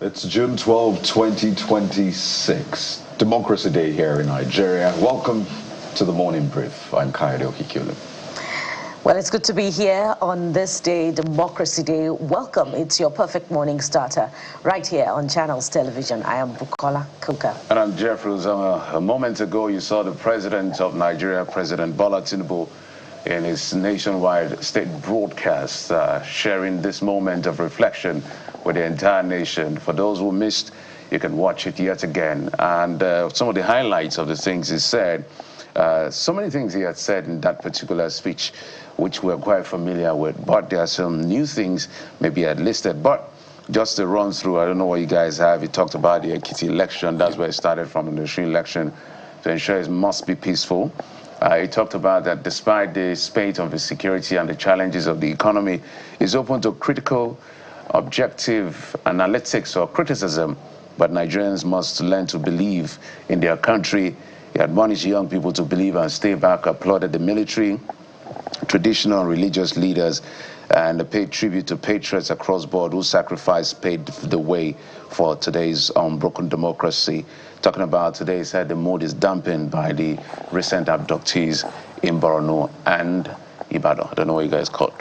It's June 12, 2026. Democracy Day here in Nigeria. Welcome to the Morning Brief. I'm Kayode Okikule. Well, it's good to be here on this day, Democracy Day. Welcome. It's your perfect morning starter right here on Channels Television. I am Bukola Kuka. And I'm Jeffrey Uzama. A moment ago, you saw the President of Nigeria, President Bola Tinubu, in his nationwide state broadcast, sharing this moment of reflection with the entire nation. For those who missed, you can watch it yet again. And some of the highlights of the things he said, so many things he had said in that particular speech, which we're quite familiar with, but there are some new things maybe he had listed. But just to run through, I don't know what you guys have. He talked about the Ekiti election. That's where it started from, the national election, to ensure it must be peaceful. He talked about that despite the spate of insecurity and the challenges of the economy, he's open to critical, objective analytics or criticism, but Nigerians must learn to believe in their country. He admonished young people to believe and stay back, applauded the military, traditional religious leaders, and paid tribute to patriots across board whose sacrifice paved the way for today's unbroken democracy. Talking about today, he said the mood is dampened by the recent abductees in Borno and Ibadan. I don't know what you guys called.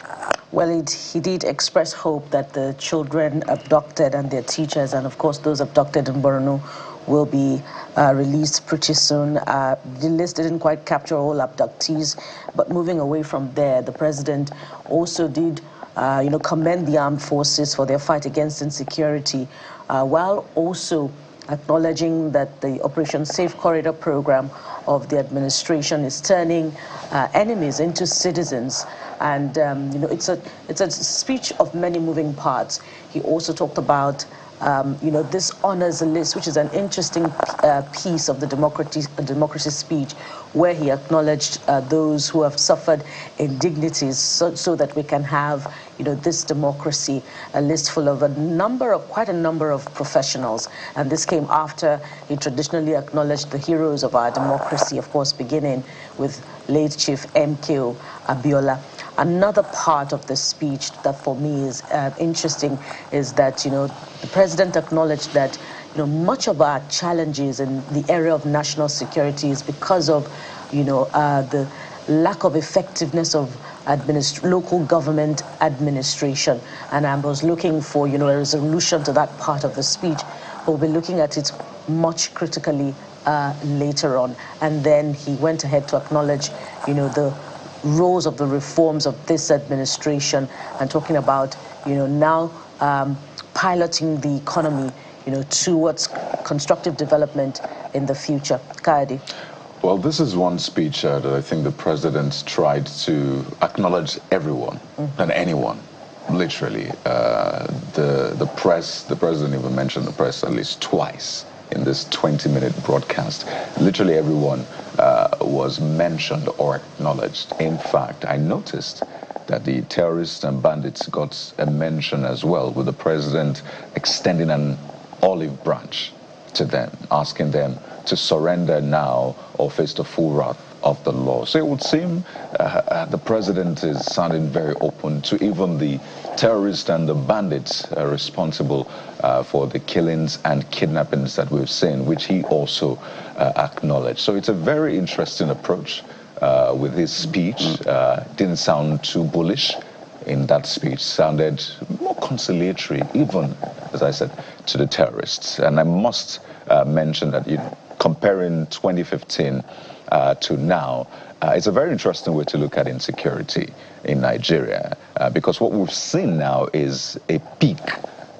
Well, he did express hope that the children abducted and their teachers, and of course those abducted in Borno, will be released pretty soon. The list didn't quite capture all abductees, but moving away from there, the president also did commend the armed forces for their fight against insecurity, while also acknowledging that the Operation Safe Corridor program of the administration is turning enemies into citizens. And it's a speech of many moving parts. He also talked about this honors list, which is an interesting piece of the democracy speech, where he acknowledged those who have suffered indignities, so that we can have this democracy, a list full of quite a number of professionals. And this came after he traditionally acknowledged the heroes of our democracy, of course, beginning with late Chief MKO Abiola. Another part of the speech that for me is interesting is that, the president acknowledged that, much of our challenges in the area of national security is because of, the lack of effectiveness of local government administration. And I was looking for, a resolution to that part of the speech, but we'll be looking at it much critically later on. And then he went ahead to acknowledge, the roles of the reforms of this administration, and talking about, now piloting the economy, towards constructive development in the future. Kayode. Well, this is one speech that I think the president tried to acknowledge everyone and anyone, literally. The press, the president even mentioned the press at least twice in this 20-minute broadcast. Literally everyone was mentioned or acknowledged. In fact, I noticed that the terrorists and bandits got a mention as well, with the president extending an olive branch to them, asking them to surrender now or face the full wrath of the law. So it would seem the president is sounding very open to even the terrorists and the bandits responsible for the killings and kidnappings that we've seen, which he also acknowledged. So it's a very interesting approach with his speech. Didn't sound too bullish in that speech, sounded more conciliatory, even, as I said, to the terrorists. And I must mention that, comparing 2015 to now, it's a very interesting way to look at insecurity in Nigeria, because what we've seen now is a peak,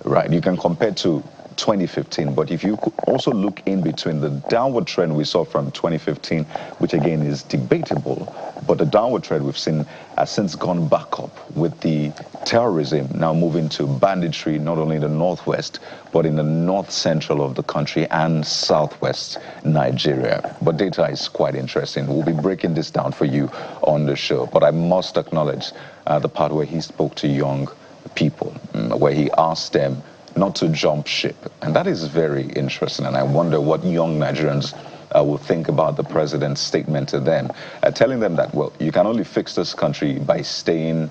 right? You can compare to 2015, but if you could also look in between the downward trend we saw from 2015, which again is debatable, but the downward trend we've seen has since gone back up, with the terrorism now moving to banditry, not only in the northwest, but in the north central of the country and southwest Nigeria. But data is quite interesting. We'll be breaking this down for you on the show, but I must acknowledge the part where he spoke to young people, where he asked them not to jump ship. And that is very interesting. And I wonder what young Nigerians will think about the president's statement to them, telling them that, well, you can only fix this country by staying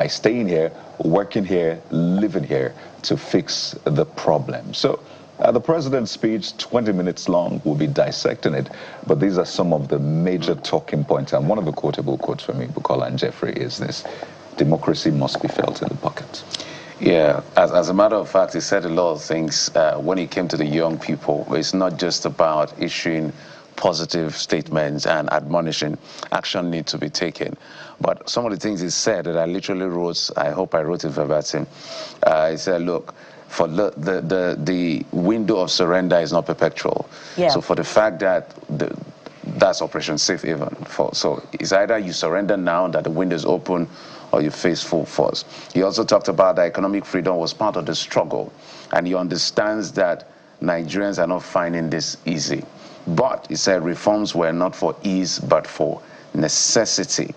by staying here, working here, living here to fix the problem. So the president's speech, 20 minutes long, we'll be dissecting it, but these are some of the major talking points. And one of the quotable quotes for me, Bukola and Jeffrey, is this: democracy must be felt in the pocket. Yeah, as a matter of fact, he said a lot of things when it came to the young people. It's not just about issuing positive statements and admonishing. Action needs to be taken. But some of the things he said that I literally wrote, I hope I wrote it verbatim. He said, look, for the window of surrender is not perpetual. Yeah. So for the fact that that's Operation Safe Haven. So it's either you surrender now that the window is open, or you face full force. He also talked about that economic freedom was part of the struggle, and he understands that Nigerians are not finding this easy. But he said reforms were not for ease, but for necessity.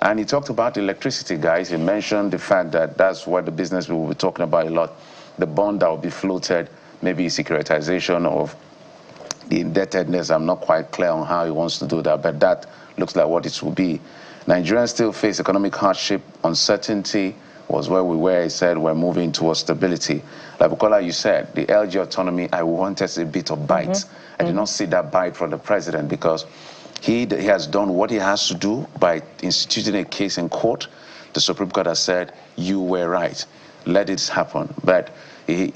And he talked about electricity, guys. He mentioned the fact that that's what the business will be talking about a lot. The bond that will be floated, maybe securitization of the indebtedness. I'm not quite clear on how he wants to do that, but that looks like what it will be. Nigerians still face economic hardship. Uncertainty was where we were. He said we're moving towards stability. Like Bukola, you said, the LG autonomy, I wanted a bit of bite. I did not see that bite from the president because he has done what he has to do by instituting a case in court. The Supreme Court has said, you were right, let it happen. But he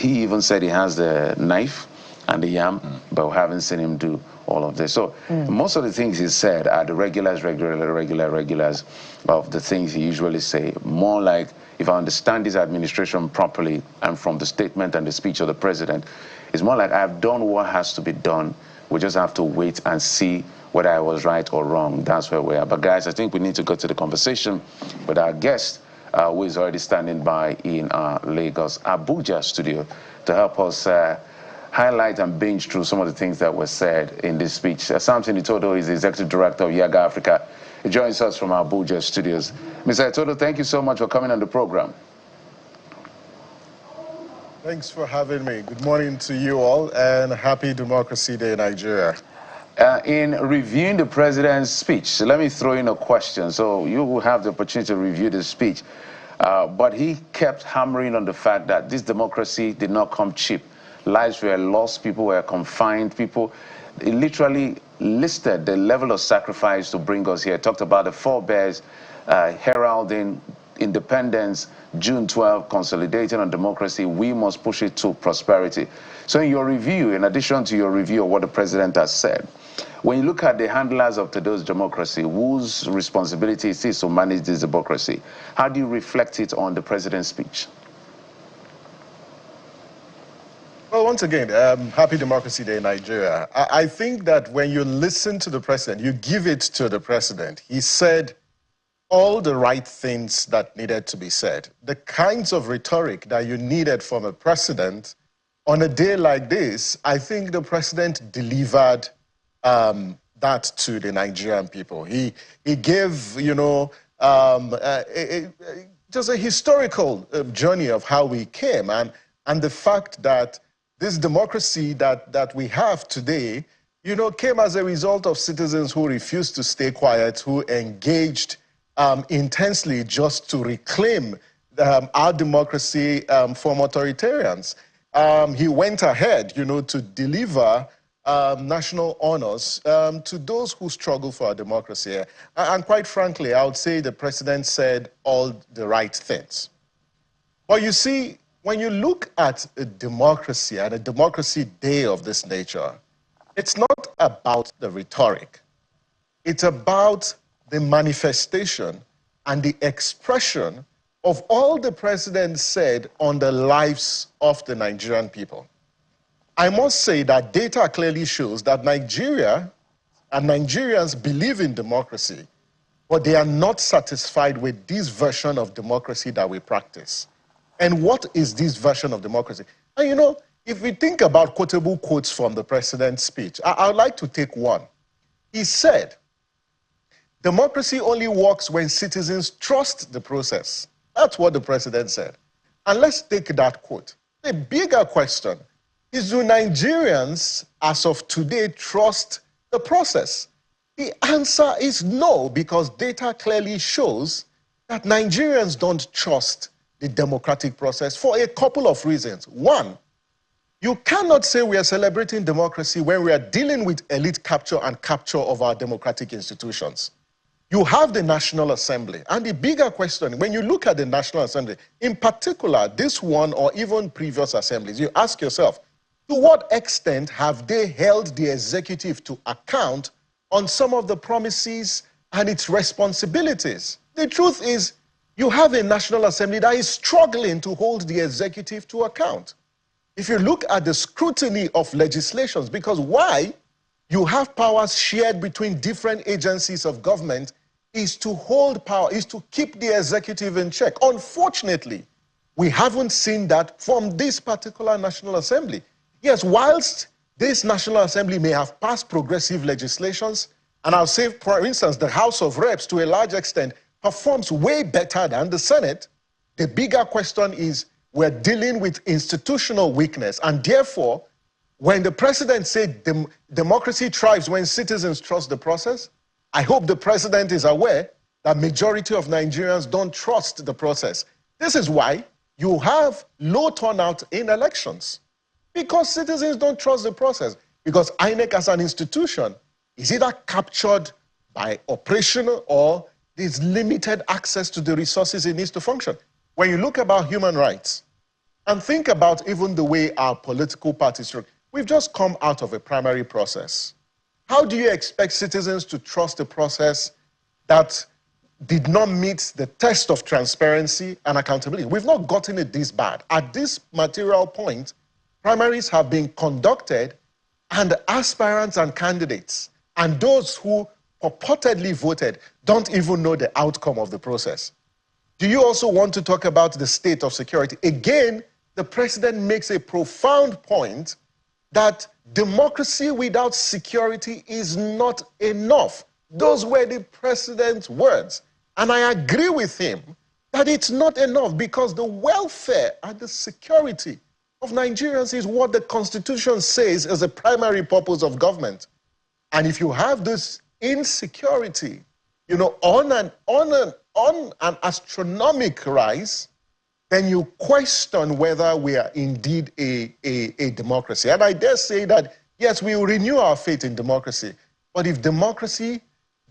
even said he has the knife and the yam, but we haven't seen him do all of this. So most of the things he said are the regulars of the things he usually say. More like, if I understand this administration properly, and from the statement and the speech of the president, it's more like I've done what has to be done. We just have to wait and see whether I was right or wrong. That's where we are. But guys, I think we need to go to the conversation with our guest, who is already standing by in our Lagos, Abuja studio to help us highlight and binge through some of the things that were said in this speech. Samson Itodo is the Executive Director of Yaga Africa. He joins us from our Abuja studios. Mr. Itodo, thank you so much for coming on the program. Thanks for having me. Good morning to you all, and happy Democracy Day, Nigeria. In reviewing the president's speech, let me throw in a question. So you will have the opportunity to review the speech. But he kept hammering on the fact that this democracy did not come cheap. Lives were lost, people were confined, he literally listed the level of sacrifice to bring us here. Talked about the forebears, heralding independence, June 12, consolidating on democracy. We must push it to prosperity. So in your review, in addition to your review of what the president has said, when you look at the handlers of today's democracy, whose responsibility it is to manage this democracy, how do you reflect it on the president's speech? Well, once again, happy Democracy Day, Nigeria. I think that when you listen to the president, you give it to the president. He said all the right things that needed to be said. The kinds of rhetoric that you needed from a president on a day like this, I think the president delivered that to the Nigerian people. He gave, just a historical journey of how we came, and the fact that this democracy that we have today, came as a result of citizens who refused to stay quiet, who engaged intensely just to reclaim our democracy from authoritarians. He went ahead, to deliver national honors to those who struggle for our democracy. And quite frankly, I would say the president said all the right things. But you see, when you look at a democracy and a democracy day of this nature, it's not about the rhetoric. It's about the manifestation and the expression of all the president said on the lives of the Nigerian people. I must say that data clearly shows that Nigeria and Nigerians believe in democracy, but they are not satisfied with this version of democracy that we practice. And what is this version of democracy? And if we think about quotable quotes from the president's speech, I would like to take one. He said, democracy only works when citizens trust the process. That's what the president said. And let's take that quote. The bigger question is, do Nigerians, as of today, trust the process? The answer is no, because data clearly shows that Nigerians don't trust the democratic process for a couple of reasons. One, you cannot say we are celebrating democracy when we are dealing with elite capture and capture of our democratic institutions. You have the National Assembly. And the bigger question, when you look at the National Assembly, in particular, this one or even previous assemblies, you ask yourself, to what extent have they held the executive to account on some of the promises and its responsibilities? The truth is, you have a National Assembly that is struggling to hold the executive to account. If you look at the scrutiny of legislations, because why you have powers shared between different agencies of government is to hold power, is to keep the executive in check. Unfortunately, we haven't seen that from this particular National Assembly. Yes, whilst this National Assembly may have passed progressive legislations, and I'll say, for instance, the House of Reps, to a large extent, performs way better than the Senate, the bigger question is we're dealing with institutional weakness. And therefore, when the president said democracy thrives when citizens trust the process, I hope the president is aware that majority of Nigerians don't trust the process. This is why you have low turnout in elections, because citizens don't trust the process, because INEC as an institution is either captured by operational or there's limited access to the resources it needs to function. When you look about human rights and think about even the way our political parties work, we've just come out of a primary process. How do you expect citizens to trust a process that did not meet the test of transparency and accountability? We've not gotten it this bad. At this material point, primaries have been conducted and aspirants and candidates and those who purportedly voted don't even know the outcome of the process. Do you also want to talk about the state of security? Again, the president makes a profound point that democracy without security is not enough. Those were the president's words. And I agree with him that it's not enough because the welfare and the security of Nigerians is what the Constitution says is a primary purpose of government. And if you have this insecurity, you know, on an astronomical rise, then you question whether we are indeed a democracy. And I dare say that, yes, we will renew our faith in democracy. But if democracy,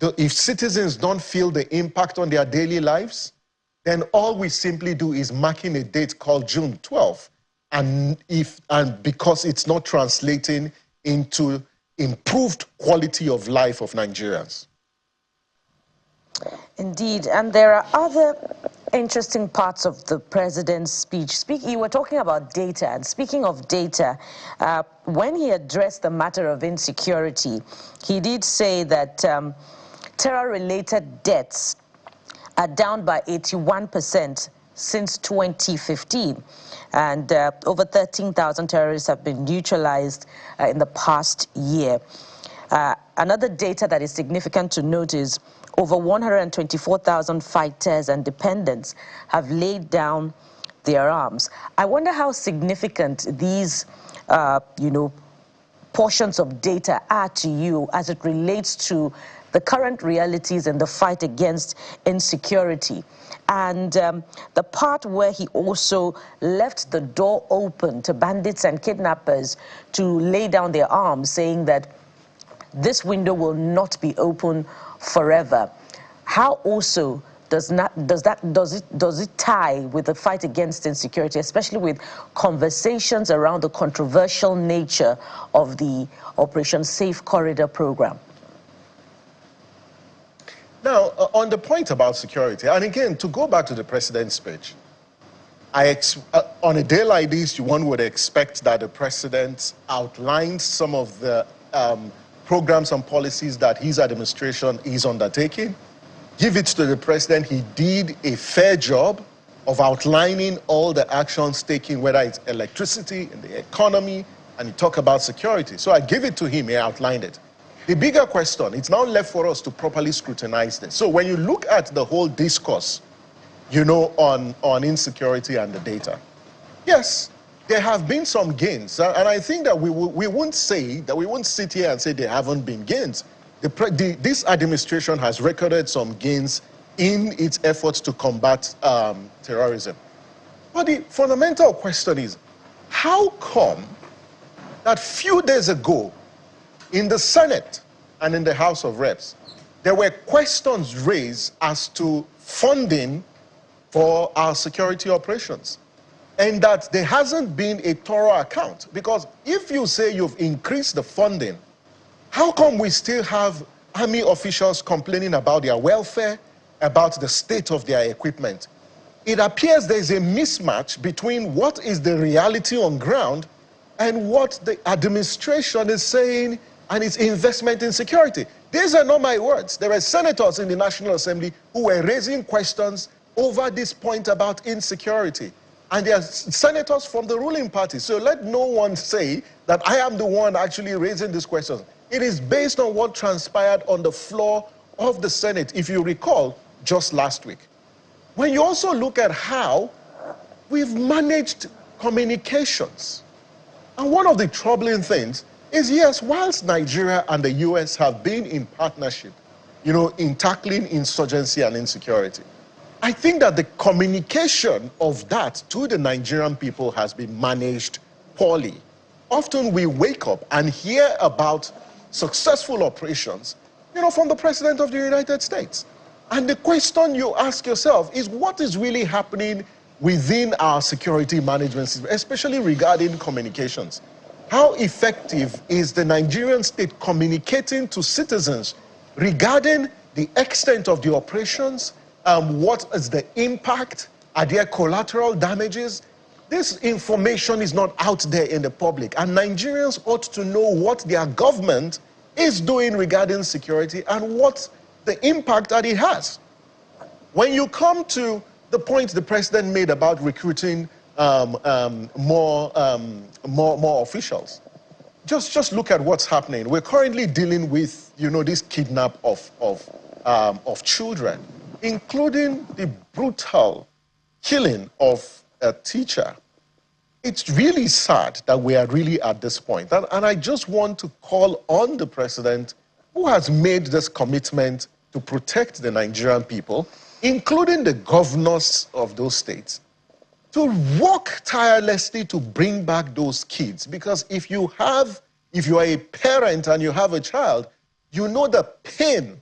if citizens don't feel the impact on their daily lives, then all we simply do is marking a date called June 12th. And because it's not translating into improved quality of life of Nigerians. Indeed, and there are other interesting parts of the president's speech. You were talking about data, and speaking of data, when he addressed the matter of insecurity, he did say that terror-related deaths are down by 81% since 2015. And over 13,000 terrorists have been neutralized in the past year. Another data that is significant to note is over 124,000 fighters and dependents have laid down their arms. I wonder how significant these, portions of data are to you as it relates to the current realities in the fight against insecurity. And the part where he also left the door open to bandits and kidnappers to lay down their arms, saying that this window will not be open forever. How also does it tie with the fight against insecurity, especially with conversations around the controversial nature of the Operation Safe Corridor program? Now, on the point about security, and again, to go back to the president's speech, on a day like this, one would expect that the president outlined some of the programs and policies that his administration is undertaking. Give it to the president. He did a fair job of outlining all the actions taken, whether it's electricity, in the economy, and he talked about security. So I give it to him, he outlined it. The bigger question, it's now left for us to properly scrutinize this. So when you look at the whole discourse, on insecurity and the data, yes, there have been some gains. And I think that we won't sit here and say there haven't been gains. This administration has recorded some gains in its efforts to combat terrorism. But the fundamental question is, how come that few days ago in the Senate and in the House of Reps, there were questions raised as to funding for our security operations, and that there hasn't been a thorough account? Because if you say you've increased the funding, how come we still have army officials complaining about their welfare, about the state of their equipment? It appears there's a mismatch between what is the reality on ground and what the administration is saying and its investment in security. These are not my words. There are senators in the National Assembly who were raising questions over this point about insecurity. And they are senators from the ruling party. So let no one say that I am the one actually raising these questions. It is based on what transpired on the floor of the Senate, if you recall, just last week. When you also look at how we've managed communications, and one of the troubling things is, yes, whilst Nigeria and the US have been in partnership, in tackling insurgency and insecurity, I think that the communication of that to the Nigerian people has been managed poorly. Often we wake up and hear about successful operations, from the President of the United States. And the question you ask yourself is, what is really happening within our security management system, especially regarding communications? How effective is the Nigerian state communicating to citizens regarding the extent of the operations? What is the impact? Are there collateral damages? This information is not out there in the public, and Nigerians ought to know what their government is doing regarding security and what the impact that it has. When you come to the point the president made about recruiting more officials, just look at what's happening. We're currently dealing with, this kidnap of children, including the brutal killing of a teacher. It's really sad that we are really at this point. And I just want to call on the president, who has made this commitment to protect the Nigerian people, including the governors of those states, to work tirelessly to bring back those kids. Because if you are a parent and you have a child, you know the pain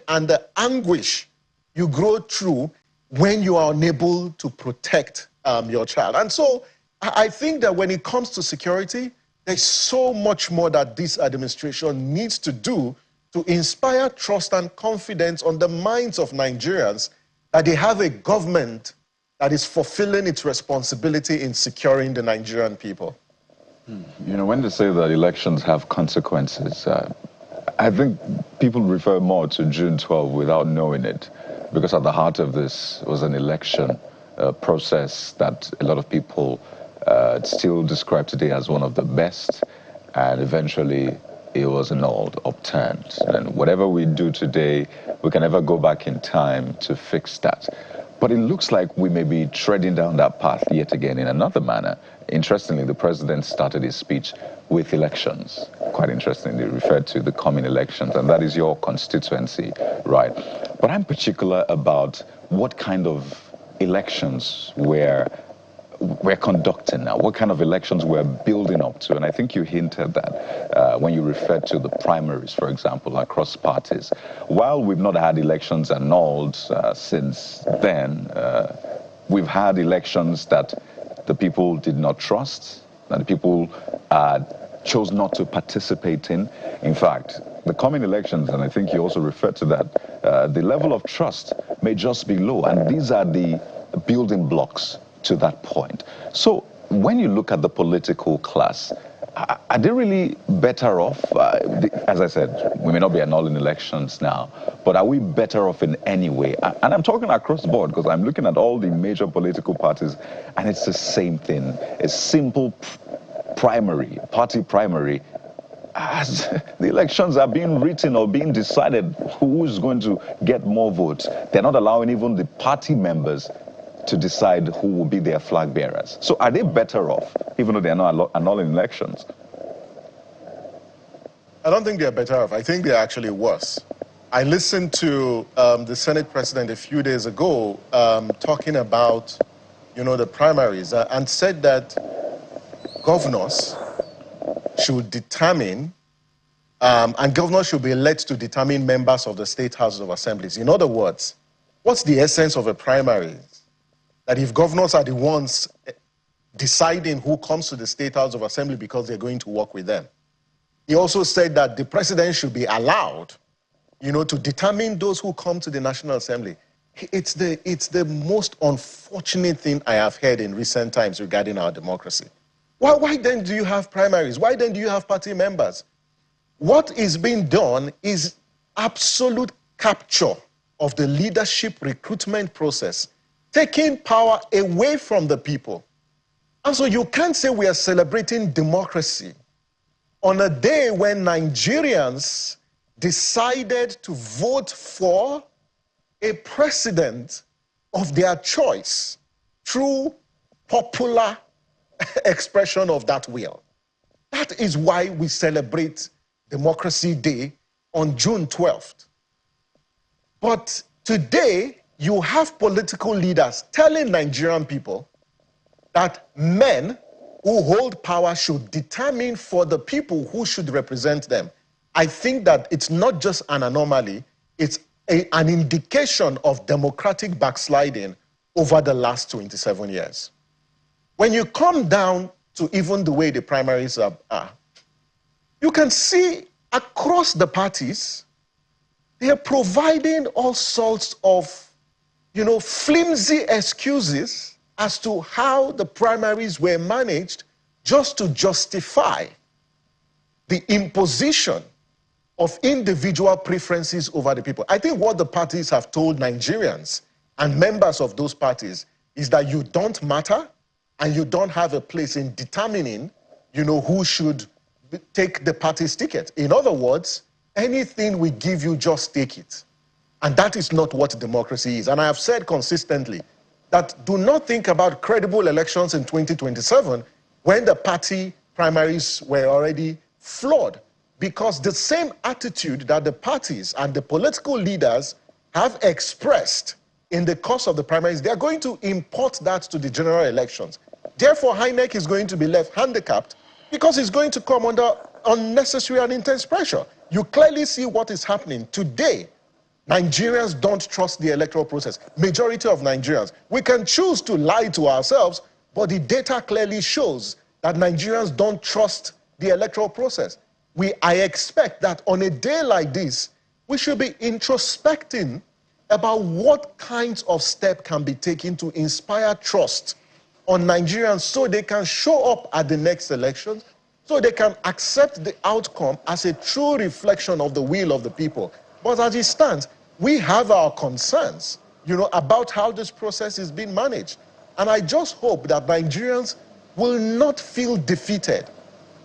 and the anguish you go through when you are unable to protect your child. And so I think that when it comes to security, there's so much more that this administration needs to do to inspire trust and confidence on the minds of Nigerians that they have a government that is fulfilling its responsibility in securing the Nigerian people. When they say that elections have consequences, I think people refer more to June 12 without knowing it, because at the heart of this was an election process that a lot of people still describe today as one of the best, and eventually it was annulled, upturned. And whatever we do today, we can never go back in time to fix that. But it looks like we may be treading down that path yet again in another manner. Interestingly, the president started his speech with elections. Quite interestingly, he referred to the coming elections, and that is your constituency, right? But I'm particular about what kind of elections we're conducting now, what kind of elections we're building up to. And I think you hinted that when you referred to the primaries, for example, across parties. While we've not had elections annulled since then, we've had elections that the people did not trust, that the people chose not to participate in. In fact, the coming elections, and I think you also referred to that, the level of trust may just be low, and these are the building blocks to that point. So when you look at the political class, are they really better off? As I said, we may not be annulling elections now, but are we better off in any way? And I'm talking across the board, because I'm looking at all the major political parties, and it's the same thing. A simple primary, party primary. As the elections are being written or being decided who is going to get more votes, they're not allowing even the party members to decide who will be their flag bearers. So are they better off, even though they're not annulling elections? I don't think they're better off. I think they're actually worse. I listened to the Senate president a few days ago talking about, the primaries and said that governors should determine, and governors should be elected to determine members of the state houses of assemblies. In other words, what's the essence of a primary? That if governors are the ones deciding who comes to the state house of assembly because they're going to work with them. He also said that the president should be allowed, to determine those who come to the National Assembly. It's the most unfortunate thing I have heard in recent times regarding our democracy. Why then do you have primaries? Why then do you have party members? What is being done is absolute capture of the leadership recruitment process, taking power away from the people. And so you can't say we are celebrating democracy on a day when Nigerians decided to vote for a president of their choice through popular expression of that will. That is why we celebrate Democracy Day on June 12th. But today, you have political leaders telling Nigerian people that men who hold power should determine for the people who should represent them. I think that it's not just an anomaly, it's an indication of democratic backsliding over the last 27 years. When you come down to even the way the primaries are, you can see across the parties, they are providing all sorts of, flimsy excuses as to how the primaries were managed just to justify the imposition of individual preferences over the people. I think what the parties have told Nigerians and members of those parties is that you don't matter and you don't have a place in determining, who should take the party's ticket. In other words, anything we give you, just take it. And that is not what democracy is. And I have said consistently that do not think about credible elections in 2027 when the party primaries were already flawed. Because the same attitude that the parties and the political leaders have expressed in the course of the primaries, they are going to import that to the general elections. Therefore, INEC is going to be left handicapped because it's going to come under unnecessary and intense pressure. You clearly see what is happening today. Nigerians don't trust the electoral process. Majority of Nigerians. We can choose to lie to ourselves, but the data clearly shows that Nigerians don't trust the electoral process. I expect that on a day like this, we should be introspecting about what kinds of steps can be taken to inspire trust on Nigerians so they can show up at the next elections, so they can accept the outcome as a true reflection of the will of the people. But as it stands, we have our concerns, about how this process is being managed. And I just hope that Nigerians will not feel defeated.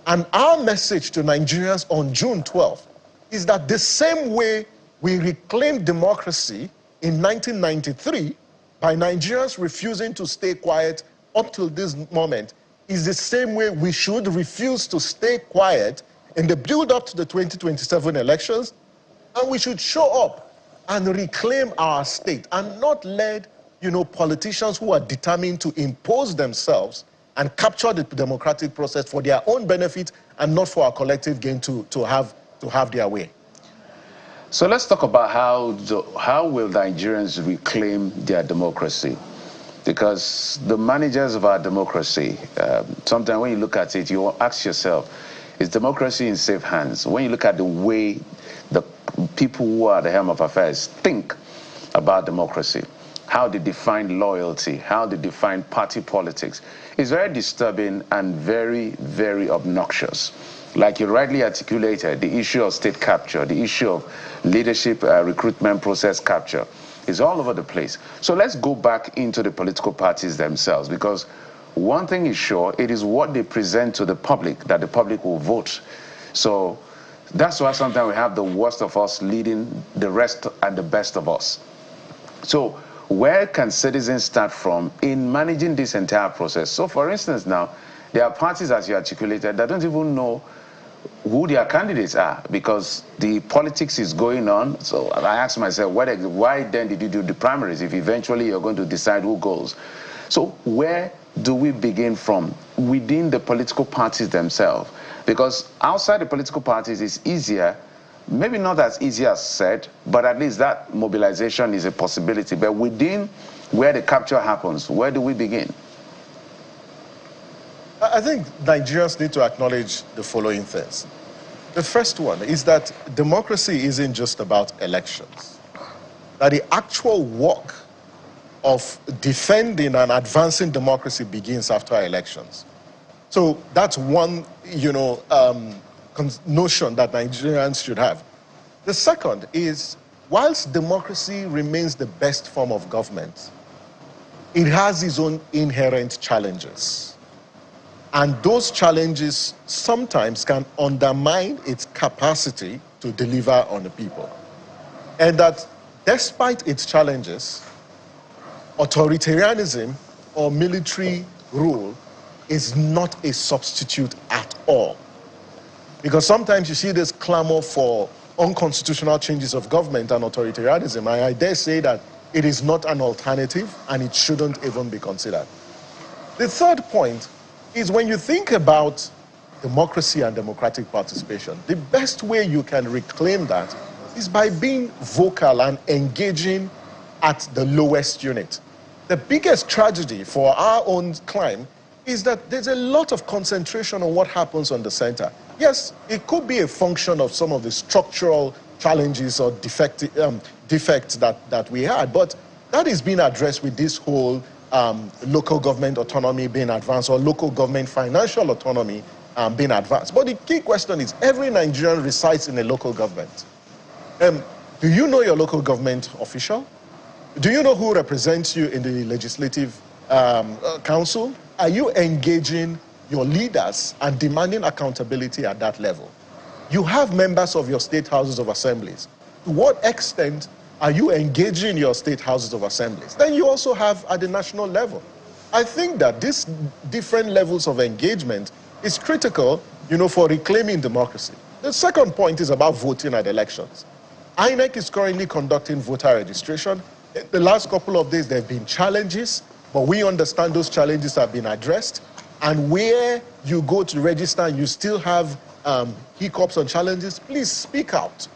And our message to Nigerians on June 12th is that the same way we reclaimed democracy in 1993 by Nigerians refusing to stay quiet up till this moment is the same way we should refuse to stay quiet in the build-up to the 2027 elections, and we should show up and reclaim our state and not let, politicians who are determined to impose themselves and capture the democratic process for their own benefit and not for our collective gain to have their way. So let's talk about how will Nigerians reclaim their democracy? Because the managers of our democracy, sometimes when you look at it, you ask yourself, is democracy in safe hands? When you look at the way the people who are at the helm of affairs think about democracy, how they define loyalty, how they define party politics, is very disturbing and very, very obnoxious. Like you rightly articulated, the issue of state capture, the issue of leadership recruitment process capture is all over the place. So let's go back into the political parties themselves, because one thing is sure, it is what they present to the public that the public will vote. So that's why sometimes we have the worst of us leading the rest and the best of us. So where can citizens start from in managing this entire process? So for instance now, there are parties, as you articulated, that don't even know who their candidates are, because the politics is going on. So I asked myself, why then did you do the primaries if eventually you're going to decide who goes? So where do we begin from? Within the political parties themselves. Because outside the political parties it's easier, maybe not as easy as said, but at least that mobilization is a possibility. But within where the capture happens, where do we begin? I think Nigerians need to acknowledge the following things. The first one is that democracy isn't just about elections. That the actual work of defending and advancing democracy begins after elections. So that's one, notion that Nigerians should have. The second is, whilst democracy remains the best form of government, it has its own inherent challenges. And those challenges sometimes can undermine its capacity to deliver on the people. And that despite its challenges, authoritarianism or military rule is not a substitute at all. Because sometimes you see this clamor for unconstitutional changes of government and authoritarianism, and I dare say that it is not an alternative and it shouldn't even be considered. The third point is, when you think about democracy and democratic participation, the best way you can reclaim that is by being vocal and engaging at the lowest unit. The biggest tragedy for our own climb is that there's a lot of concentration on what happens on the center. Yes, it could be a function of some of the structural challenges or defects that we had, but that is being addressed with this whole local government autonomy being advanced, or local government financial autonomy being advanced. But the key question is, every Nigerian resides in a local government. Do you know your local government official? Do you know who represents you in the legislative council? Are you engaging your leaders and demanding accountability at that level? You have members of your state houses of assemblies. To what extent are you engaging your state houses of assemblies? Then you also have at the national level. I think that these different levels of engagement is critical, for reclaiming democracy. The second point is about voting at elections. INEC is currently conducting voter registration. In the last couple of days, there have been challenges, but we understand those challenges have been addressed. And where you go to register and you still have hiccups and challenges, please speak out.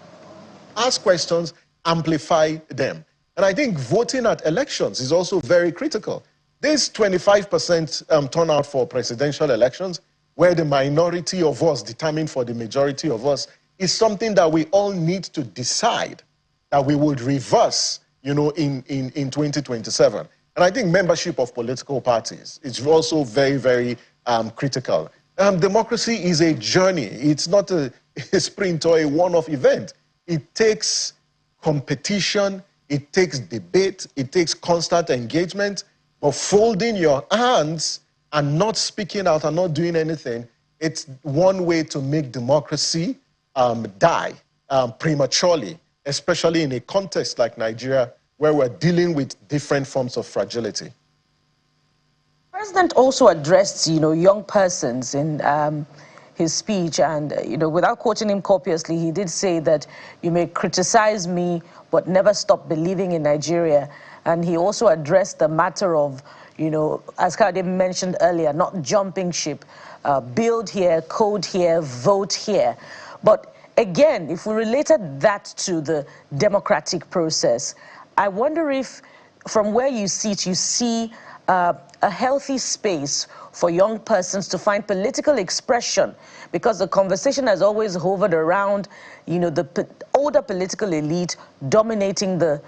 Ask questions, amplify them. And I think voting at elections is also very critical. This 25% turnout for presidential elections, where the minority of us determine for the majority of us, is something that we all need to decide that we would reverse, in 2027. And I think membership of political parties is also very, very critical. Democracy is a journey. It's not a sprint or a one-off event. It takes competition, it takes debate, it takes constant engagement, but folding your hands and not speaking out and not doing anything, it's one way to make democracy die prematurely, especially in a context like Nigeria, where we're dealing with different forms of fragility. The president also addressed, young persons in his speech, and without quoting him copiously, he did say that you may criticize me but never stop believing in Nigeria. And he also addressed the matter of, as Kade mentioned earlier, not jumping ship, build here, code here, vote here. But again, if we related that to the democratic process, I wonder if from where you sit, you see a healthy space for young persons to find political expression, because the conversation has always hovered around, the older political elite dominating the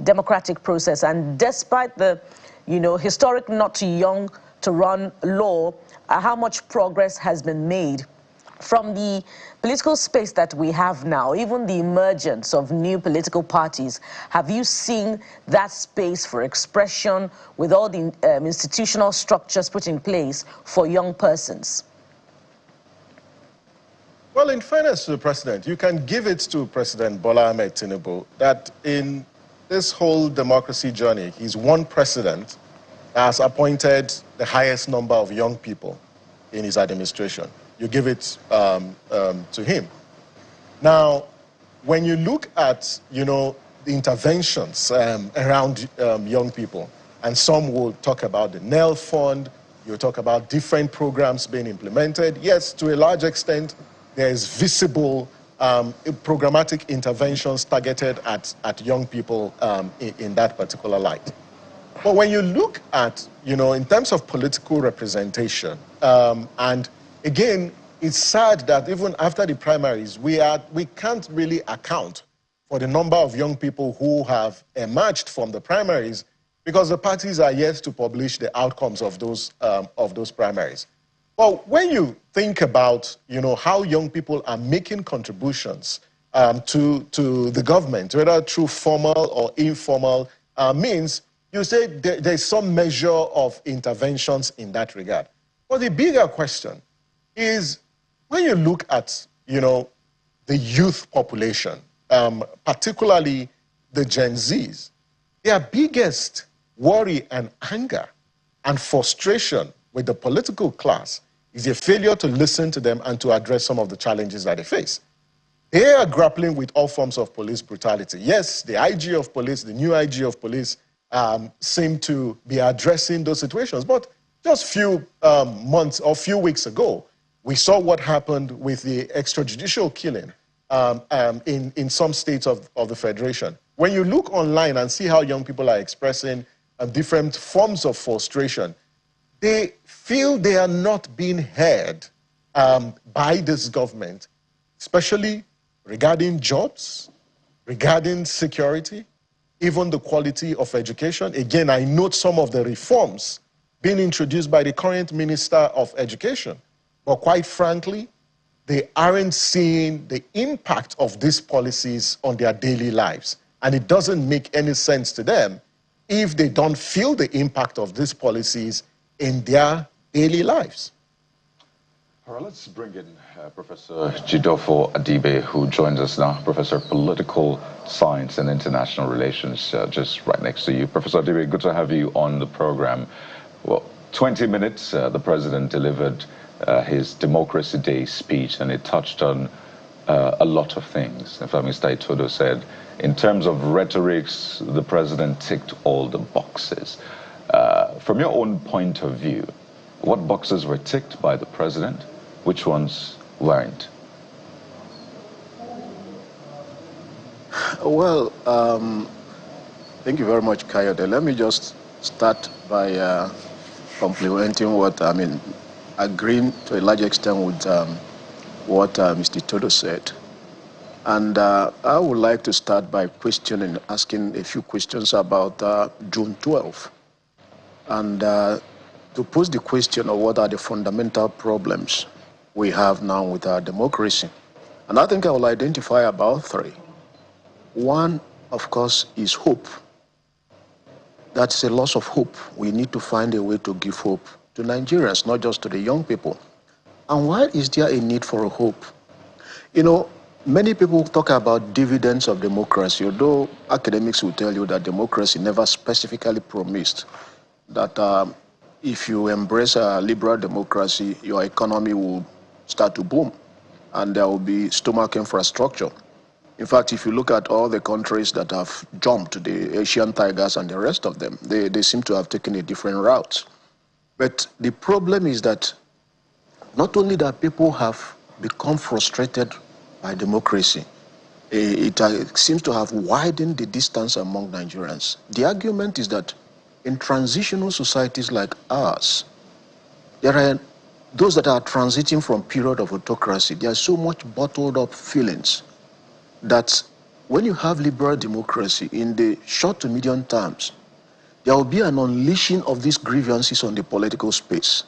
democratic process. And despite the, historic not too young to run law, how much progress has been made. From the political space that we have now, even the emergence of new political parties, have you seen that space for expression with all the institutional structures put in place for young persons? Well, in fairness to the president, you can give it to President Bola Ahmed Tinubu that in this whole democracy journey, he's one president that has appointed the highest number of young people in his administration. you give it to him. Now, when you look at, the interventions around young people, and some will talk about the NEL Fund, you'll talk about different programs being implemented. Yes, to a large extent, there is visible programmatic interventions targeted at young people in that particular light. But when you look at, in terms of political representation, and again, it's sad that even after the primaries, we can't really account for the number of young people who have emerged from the primaries because the parties are yet to publish the outcomes of those primaries. Well, when you think about, how young people are making contributions to the government, whether through formal or informal means, you say there's some measure of interventions in that regard. But the bigger question is, when you look at, the youth population, particularly the Gen Zs, their biggest worry and anger and frustration with the political class is a failure to listen to them and to address some of the challenges that they face. They are grappling with all forms of police brutality. Yes, the IG of police, the new IG of police, seem to be addressing those situations. But just few months or few weeks ago, we saw what happened with the extrajudicial killing in some states of the Federation. When you look online and see how young people are expressing different forms of frustration, they feel they are not being heard by this government, especially regarding jobs, regarding security, even the quality of education. Again, I note some of the reforms being introduced by the current Minister of Education. But quite frankly, they aren't seeing the impact of these policies on their daily lives. And it doesn't make any sense to them if they don't feel the impact of these policies in their daily lives. All right, let's bring in Professor Jidofo Adibe, who joins us now, Professor of Political Science and International Relations, just right next to you. Professor Adibe, good to have you on the program. Well, 20 minutes, the president delivered his Democracy Day speech, and it touched on a lot of things. In fact, Mr. Itodo said, in terms of rhetorics, the president ticked all the boxes. From your own point of view, what boxes were ticked by the president? Which ones weren't? Well, thank you very much, Kayode. Let me just start by complimenting agreeing to a large extent with what Mr. Todo said. And I would like to start by asking a few questions about June 12th. And to pose the question of what are the fundamental problems we have now with our democracy. And I think I will identify about three. One, of course, is hope. That's a loss of hope. We need to find a way to give hope to Nigerians, not just to the young people. And why is there a need for a hope? Many people talk about dividends of democracy, although academics will tell you that democracy never specifically promised that if you embrace a liberal democracy, your economy will start to boom and there will be stomach infrastructure. In fact, if you look at all the countries that have jumped, the Asian tigers and the rest of them, they seem to have taken a different route. But the problem is that not only that people have become frustrated by democracy, it seems to have widened the distance among Nigerians. The argument is that in transitional societies like ours, there are those that are transiting from period of autocracy. There are so much bottled up feelings that when you have liberal democracy in the short to medium terms, there will be an unleashing of these grievances on the political space,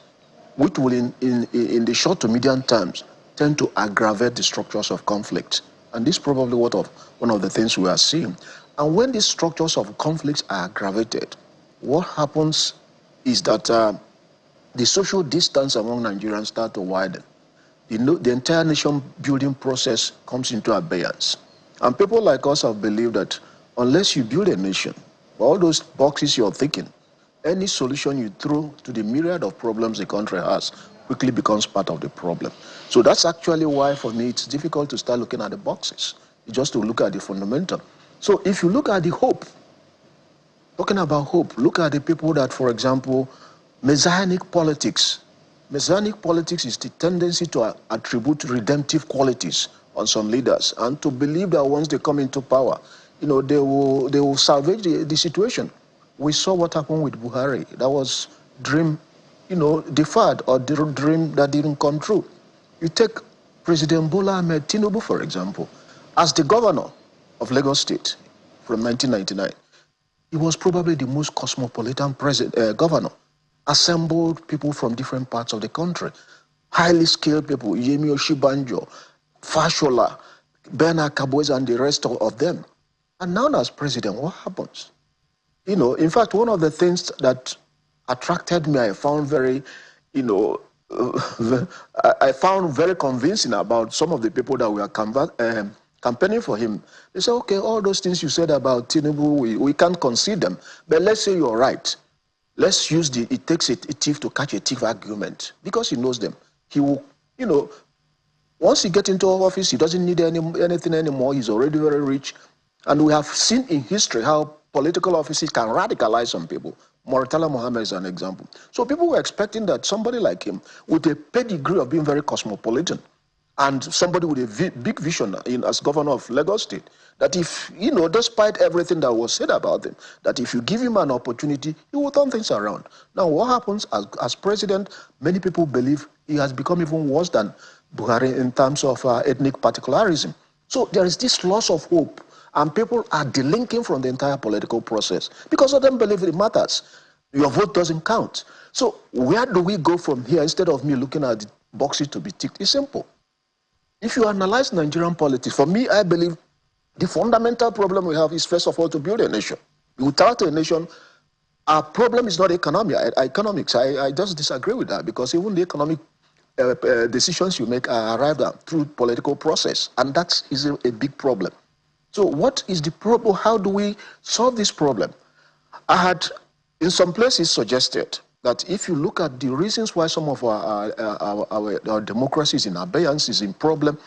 which will in the short to medium terms tend to aggravate the structures of conflict. And this is probably one of the things we are seeing. And when these structures of conflicts are aggravated, what happens is that the social distance among Nigerians start to widen. The entire nation building process comes into abeyance. And people like us have believed that unless you build a nation, all those boxes you're thinking, any solution you throw to the myriad of problems the country has quickly becomes part of the problem. So that's actually why, for me, it's difficult to start looking at the boxes, just to look at the fundamental. So if you look at the hope, talking about hope, look at the people that, for example, messianic politics. Messianic politics is the tendency to attribute redemptive qualities on some leaders and to believe that once they come into power, they will salvage the situation. We saw what happened with Buhari. That was dream, deferred, or dream that didn't come true. You take President Bola Ahmed Tinubu, for example, as the governor of Lagos State from 1999. He was probably the most cosmopolitan governor, assembled people from different parts of the country, highly skilled people, Yemi Oshibanjo, Fashola, Bernard Kabwez, and the rest of them. And now as president, what happens? In fact, one of the things that attracted me, I found very, I found very convincing about some of the people that were campaigning for him. They say, okay, all those things you said about Tinubu, we can't concede them. But let's say you're right. Let's use it takes a thief to catch a thief argument, because he knows them. He will, once he gets into office, he doesn't need anything anymore. He's already very rich. And we have seen in history how political offices can radicalize some people. Murtala Mohammed is an example. So people were expecting that somebody like him, with a pedigree of being very cosmopolitan, and somebody with a big vision as governor of Lagos State, that if, despite everything that was said about him, that if you give him an opportunity, he will turn things around. Now, what happens as president, many people believe he has become even worse than Buhari in terms of ethnic particularism. So there is this loss of hope, and people are delinking from the entire political process because of them believe it matters. Your vote doesn't count. So where do we go from here instead of me looking at the boxes to be ticked? It's simple. If you analyze Nigerian politics, for me, I believe the fundamental problem we have is, first of all, to build a nation. Without a nation, our problem is not economics. I just disagree with that, because even the economic decisions you make are arrived at through political process, and that is a big problem. So what is the problem? How do we solve this problem? I had, in some places, suggested that if you look at the reasons why some of our democracy is in abeyance, is in problem,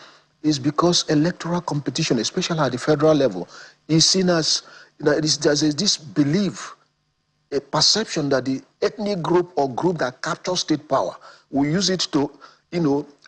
is because electoral competition, especially at the federal level, is seen as, there's this belief, a perception that the ethnic group or group that captures state power will use it to,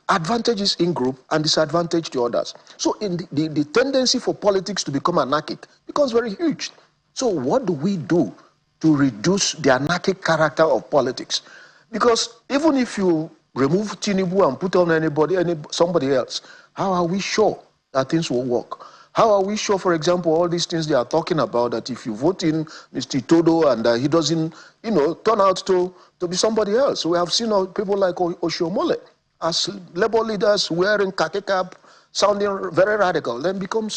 advantages in group and disadvantage to others. So in the tendency for politics to become anarchic becomes very huge. So what do we do to reduce the anarchic character of politics? Because even if you remove Tinubu and put on somebody else, how are we sure that things will work? How are we sure, for example, all these things they are talking about, that if you vote in Mr. Todo and he doesn't, turn out to be somebody else? We have seen people like Oshiomhole as labor leaders wearing khaki cap, sounding very radical, then became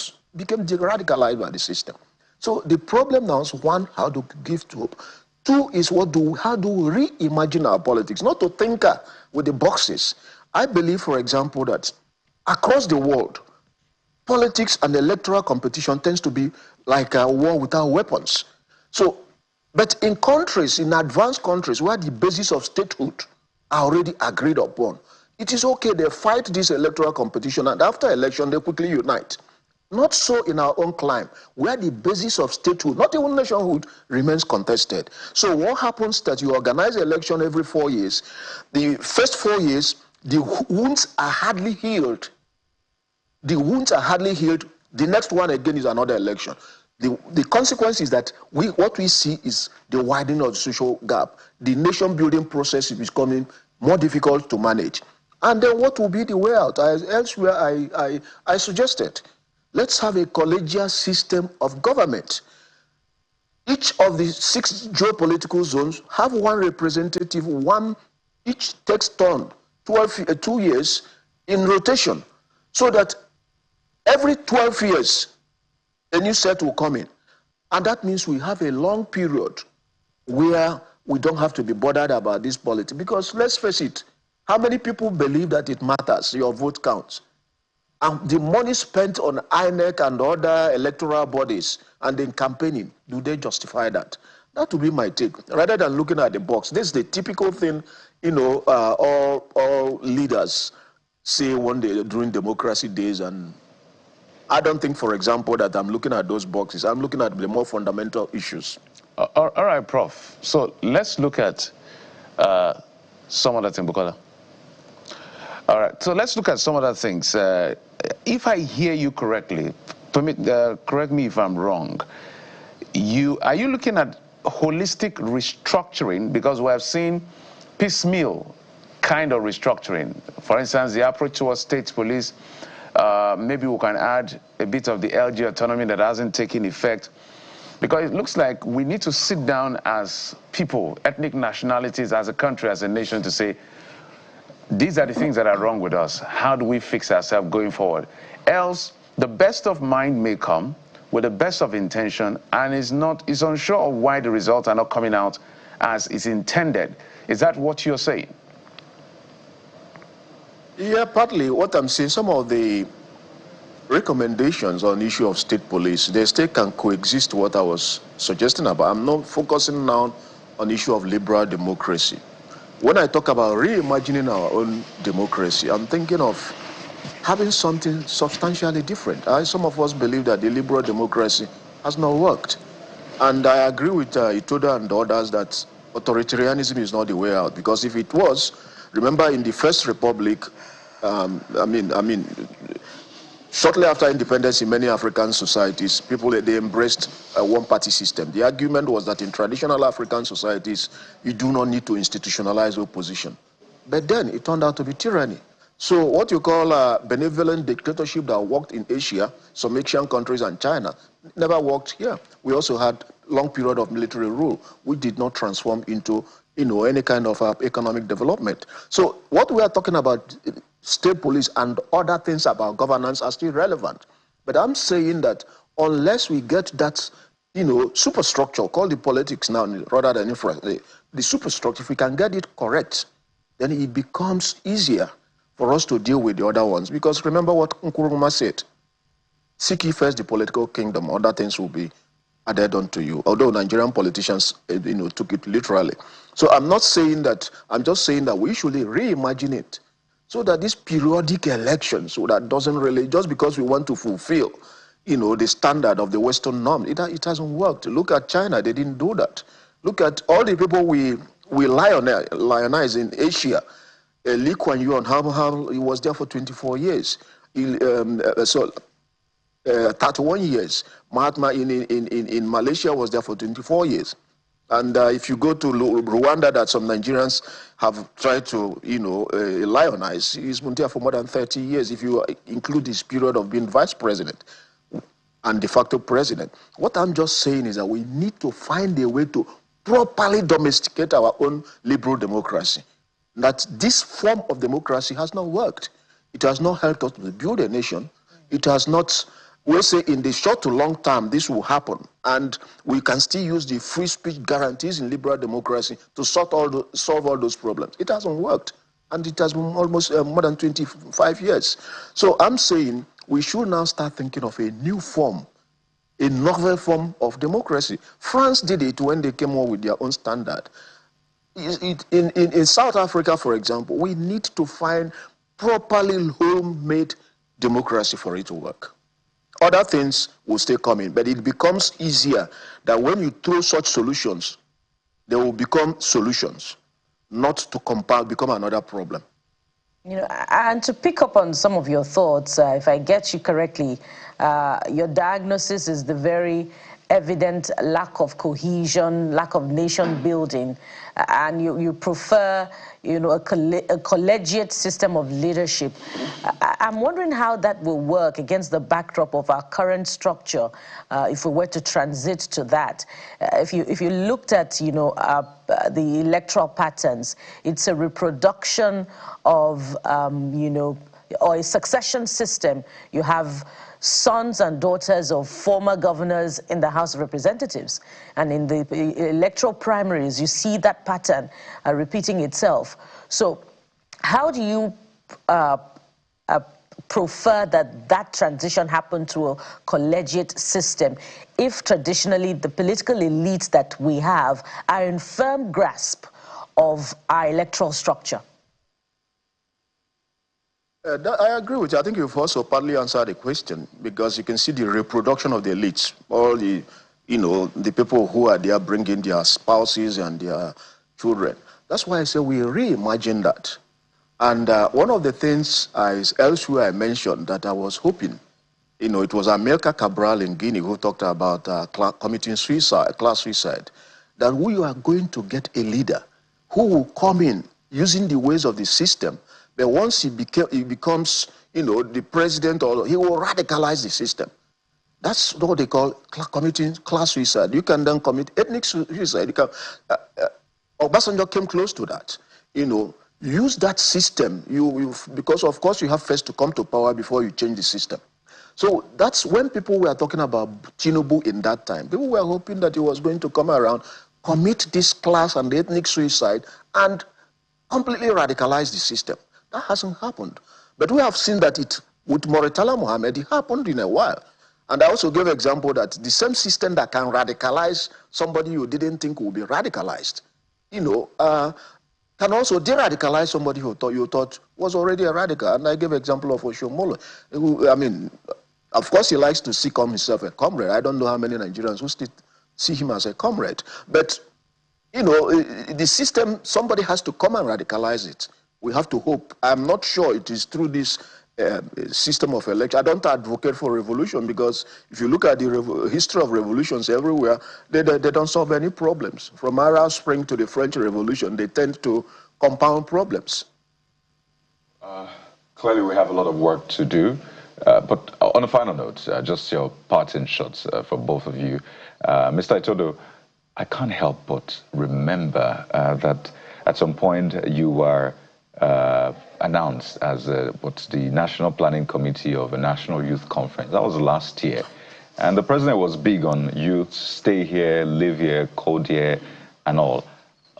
de-radicalized by the system. So the problem now is, one, how to give to hope. Two is how do we reimagine our politics, not to tinker with the boxes. I believe, for example, that across the world, politics and electoral competition tends to be like a war without weapons. So, but in countries, in advanced countries, where the basis of statehood are already agreed upon, it is okay, they fight this electoral competition, and after election, they quickly unite. Not so in our own climb, where the basis of statehood, not even nationhood, remains contested. So what happens that you organize an election every 4 years, the first 4 years, the wounds are hardly healed. The wounds are hardly healed. The next one again is another election. The consequence is that what we see is the widening of the social gap. The nation building process is becoming more difficult to manage. And then what will be the way out? Elsewhere, I suggested, let's have a collegial system of government. Each of the 6 geopolitical zones have one representative, each takes turn, 2 years in rotation, so that every 12 years, a new set will come in. And that means we have a long period where we don't have to be bothered about this politics. Because let's face it, how many people believe that it matters, your vote counts? And the money spent on INEC and other electoral bodies and in campaigning, do they justify that? That would be my take. Rather than looking at the box, this is the typical thing, you know, all leaders say one day during democracy days, and I don't think, for example, that I'm looking at those boxes. I'm looking at the more fundamental issues. All right, Prof. So let's look at some other thing, Bukola. All right, so let's look at some other things. If I hear you correctly, correct me if I'm wrong, are you looking at holistic restructuring? Because we have seen piecemeal kind of restructuring. For instance, the approach towards state police, maybe we can add a bit of the LG autonomy that hasn't taken effect. Because it looks like we need to sit down as people, ethnic nationalities, as a country, as a nation, to say, these are the things that are wrong with us. How do we fix ourselves going forward? Else, the best of mind may come with the best of intention and is unsure of why the results are not coming out as is intended. Is that what you're saying? Yeah, partly what I'm saying, some of the recommendations on the issue of state police, they still can coexist what I was suggesting about. I'm not focusing now on the issue of liberal democracy. When I talk about reimagining our own democracy, I'm thinking of having something substantially different. Some of us believe that the liberal democracy has not worked. And I agree with Itoda and others that authoritarianism is not the way out. Because if it was, remember in the First Republic, shortly after independence in many African societies, they embraced a one-party system. The argument was that in traditional African societies, you do not need to institutionalize opposition. But then it turned out to be tyranny. So what you call a benevolent dictatorship that worked in Asia, some Asian countries and China, never worked here. We also had long period of military rule, which did not transform into any kind of economic development. So what we are talking about, state police and other things about governance are still relevant. But I'm saying that unless we get that, superstructure, call the politics now rather than infrastructure, the superstructure, if we can get it correct, then it becomes easier for us to deal with the other ones. Because remember what Nkrumah said, seek ye first the political kingdom, other things will be added unto you. Although Nigerian politicians, took it literally. So I'm not saying that, I'm just saying that we should reimagine it so that these periodic elections, so that doesn't really, just because we want to fulfill, the standard of the Western norm, it hasn't worked. Look at China, they didn't do that. Look at all the people we lionize in Asia. Lee Kuan Yew, how he was there for 24 years. 31 years. Mahatma in Malaysia was there for 24 years. And if you go to Rwanda, that some Nigerians have tried to, lionize, he's been there for more than 30 years, if you include his period of being vice president and de facto president. What I'm just saying is that we need to find a way to properly domesticate our own liberal democracy. That this form of democracy has not worked. It has not helped us to build a nation. It has not, we'll say in the short to long term, this will happen. And we can still use the free speech guarantees in liberal democracy to solve all those problems. It hasn't worked. And it has been almost more than 25 years. So I'm saying we should now start thinking of a new form, a novel form of democracy. France did it when they came up with their own standard. In South Africa, for example, we need to find properly homemade democracy for it to work. Other things will still come in, but it becomes easier that when you throw such solutions, they will become solutions, not to become another problem. And to pick up on some of your thoughts, if I get you correctly, your diagnosis is the very evident lack of cohesion, lack of nation building, and you prefer, a collegiate system of leadership. I'm wondering how that will work against the backdrop of our current structure, if we were to transit to that. If you looked at, the electoral patterns, it's a reproduction of, or a succession system. You have sons and daughters of former governors in the House of Representatives. And in the electoral primaries, you see that pattern repeating itself. So how do you prefer that that transition happen to a collegiate system if traditionally the political elites that we have are in firm grasp of our electoral structure? I agree with you. I think you've also partly answered the question, because you can see the reproduction of the elites, all the, the people who are there bringing their spouses and their children. That's why I say we reimagine that. And one of the things elsewhere I mentioned that I was hoping, it was Amilcar Cabral in Guinea who talked about committing suicide, class suicide, that we are going to get a leader who will come in using the ways of the system, but once he becomes, the president, or he will radicalize the system. That's what they call committing class suicide. You can then commit ethnic suicide. You can, Obasanjo came close to that. Use that system. Because of course you have first to come to power before you change the system. So that's when people were talking about Tinubu in that time. People were hoping that he was going to come around, commit this class and ethnic suicide, and completely radicalize the system. That hasn't happened. But we have seen that with Murtala Mohammed, it happened in a while. And I also gave an example that the same system that can radicalize somebody you didn't think would be radicalized, can also de-radicalize somebody who you thought was already a radical. And I gave an example of Oshomole, who, of course he likes to call himself a comrade. I don't know how many Nigerians who still see him as a comrade. But, the system, somebody has to come and radicalize it. We have to hope. I'm not sure it is through this system of election. I don't advocate for revolution, because if you look at the history of revolutions everywhere, they don't solve any problems. From Arab Spring to the French Revolution, they tend to compound problems. Clearly, we have a lot of work to do. But on a final note, just your parting shots for both of you. Mr. Itodo, I can't help but remember that at some point you were announced as the National Planning Committee of a National Youth Conference. That was last year. And the president was big on youth, stay here, live here, code here, and all.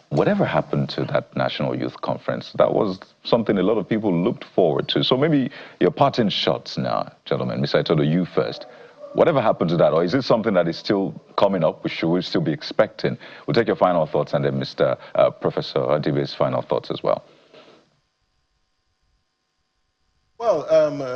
Whatever happened to that National Youth Conference? That was something a lot of people looked forward to. So maybe your parting shots now, gentlemen. Mr. Itodo, you first. Whatever happened to that, or is it something that is still coming up, which we still be expecting? We'll take your final thoughts, and then Mr. Professor Adibe's final thoughts as well. Well,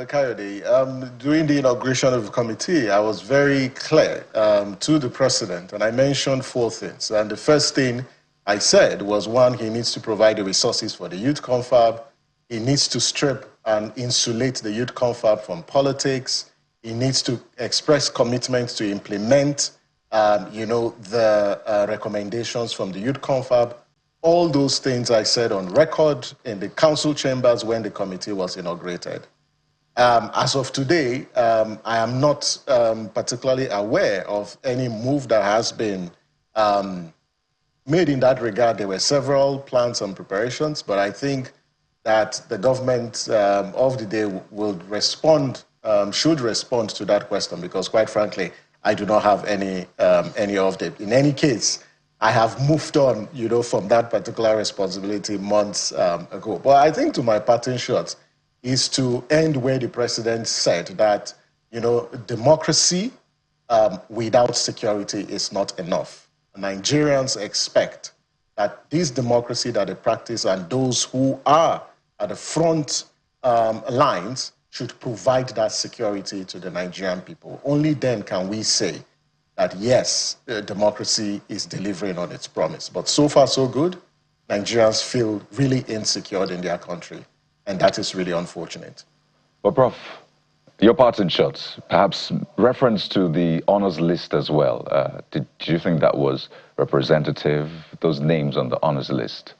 Kayode, during the inauguration of the committee, I was very clear to the president, and I mentioned 4 things. And the first thing I said was, 1, he needs to provide the resources for the youth confab. He needs to strip and insulate the youth confab from politics. He needs to express commitment to implement, the recommendations from the youth confab. All those things I said on record in the council chambers when the committee was inaugurated. As of today, I am not particularly aware of any move that has been made in that regard. There were several plans and preparations, but I think that the government of the day will respond, should respond to that question, because quite frankly, I do not have any of them. In any case, I have moved on, from that particular responsibility months ago. But I think to my parting shot is to end where the president said that, democracy without security is not enough. Nigerians expect that this democracy that they practice and those who are at the front lines should provide that security to the Nigerian people. Only then can we say that, yes, democracy is delivering on its promise. But so far, so good. Nigerians feel really insecure in their country, and that is really unfortunate. Well, Prof, your parting shots, perhaps reference to the honors list as well. Did you think that was representative, those names on the honors list?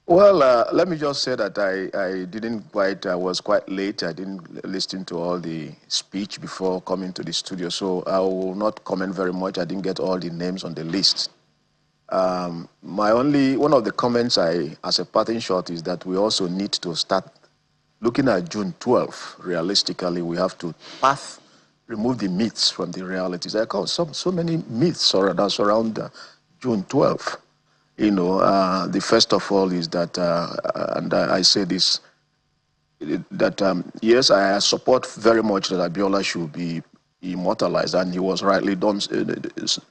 Well, let me just say that I was quite late. I didn't listen to all the speech before coming to the studio, so I will not comment very much. I didn't get all the names on the list. One of the comments as a parting shot is that we also need to start looking at June 12th. Realistically, we have to remove the myths from the realities. There are so many myths that surround June 12th. The first of all is that, and I say this, yes, I support very much that Abiola should be immortalized, and he was rightly done so.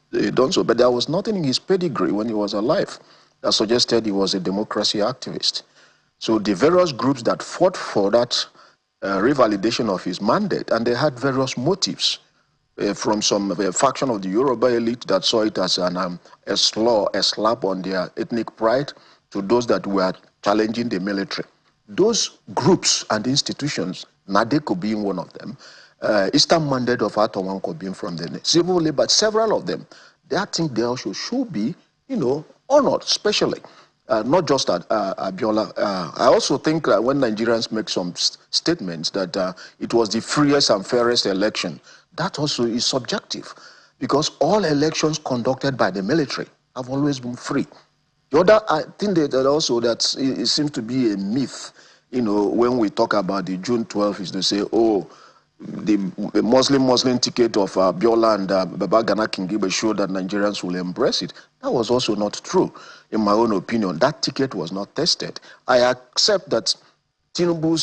But there was nothing in his pedigree when he was alive that suggested he was a democracy activist. So the various groups that fought for that revalidation of his mandate, and they had various motives. From some faction of the Yoruba elite that saw it as a slap on their ethnic pride, to those that were challenging the military. Those groups and institutions, NADECO being one of them, Eastern Mandate of Atowanko being from the civil labor, several of them, I think they also should be, honored, especially. Not just at Abiola. I also think that when Nigerians make some statements that it was the freest and fairest election, that also is subjective, because all elections conducted by the military have always been free. The other, I think that also that it seems to be a myth, when we talk about the June 12th, is to say, oh, the Muslim ticket of Abiola and Baba Gana Kingibe showed that Nigerians will embrace it. That was also not true, in my own opinion. That ticket was not tested. I accept that Tinubu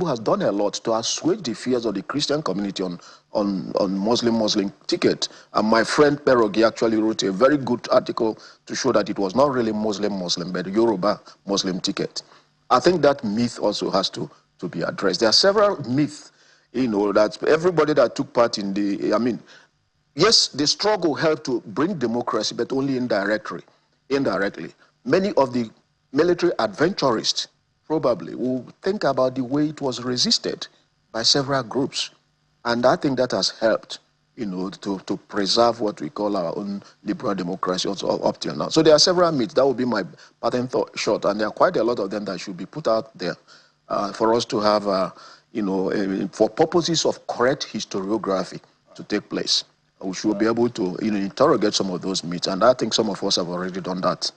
has done a lot to assuage the fears of the Christian community on Muslim ticket. And my friend Perogi actually wrote a very good article to show that it was not really Muslim, but Yoruba Muslim ticket. I think that myth also has to be addressed. There are several myths, that everybody that took part in yes, the struggle helped to bring democracy, but only indirectly. Many of the military adventurists probably will think about the way it was resisted by several groups. And I think that has helped, to preserve what we call our own liberal democracy also up till now. So there are several myths. That would be my patent short. And there are quite a lot of them that should be put out there for us to have, for purposes of correct historiography to take place. We should be able to interrogate some of those myths. And I think some of us have already done that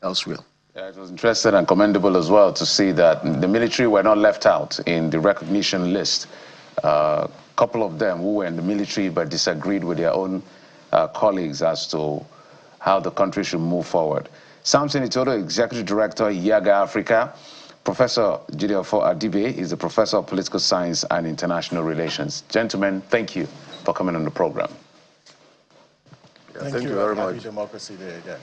elsewhere. Yeah, it was interesting and commendable as well to see that the military were not left out in the recognition list. A couple of them who were in the military but disagreed with their own colleagues as to how the country should move forward. Samson Itodo, Executive Director, Yaga Africa. Professor Jideofo Adibe is the Professor of Political Science and International Relations. Gentlemen, thank you for coming on the program. Yeah, thank you very much. Happy Democracy Day again.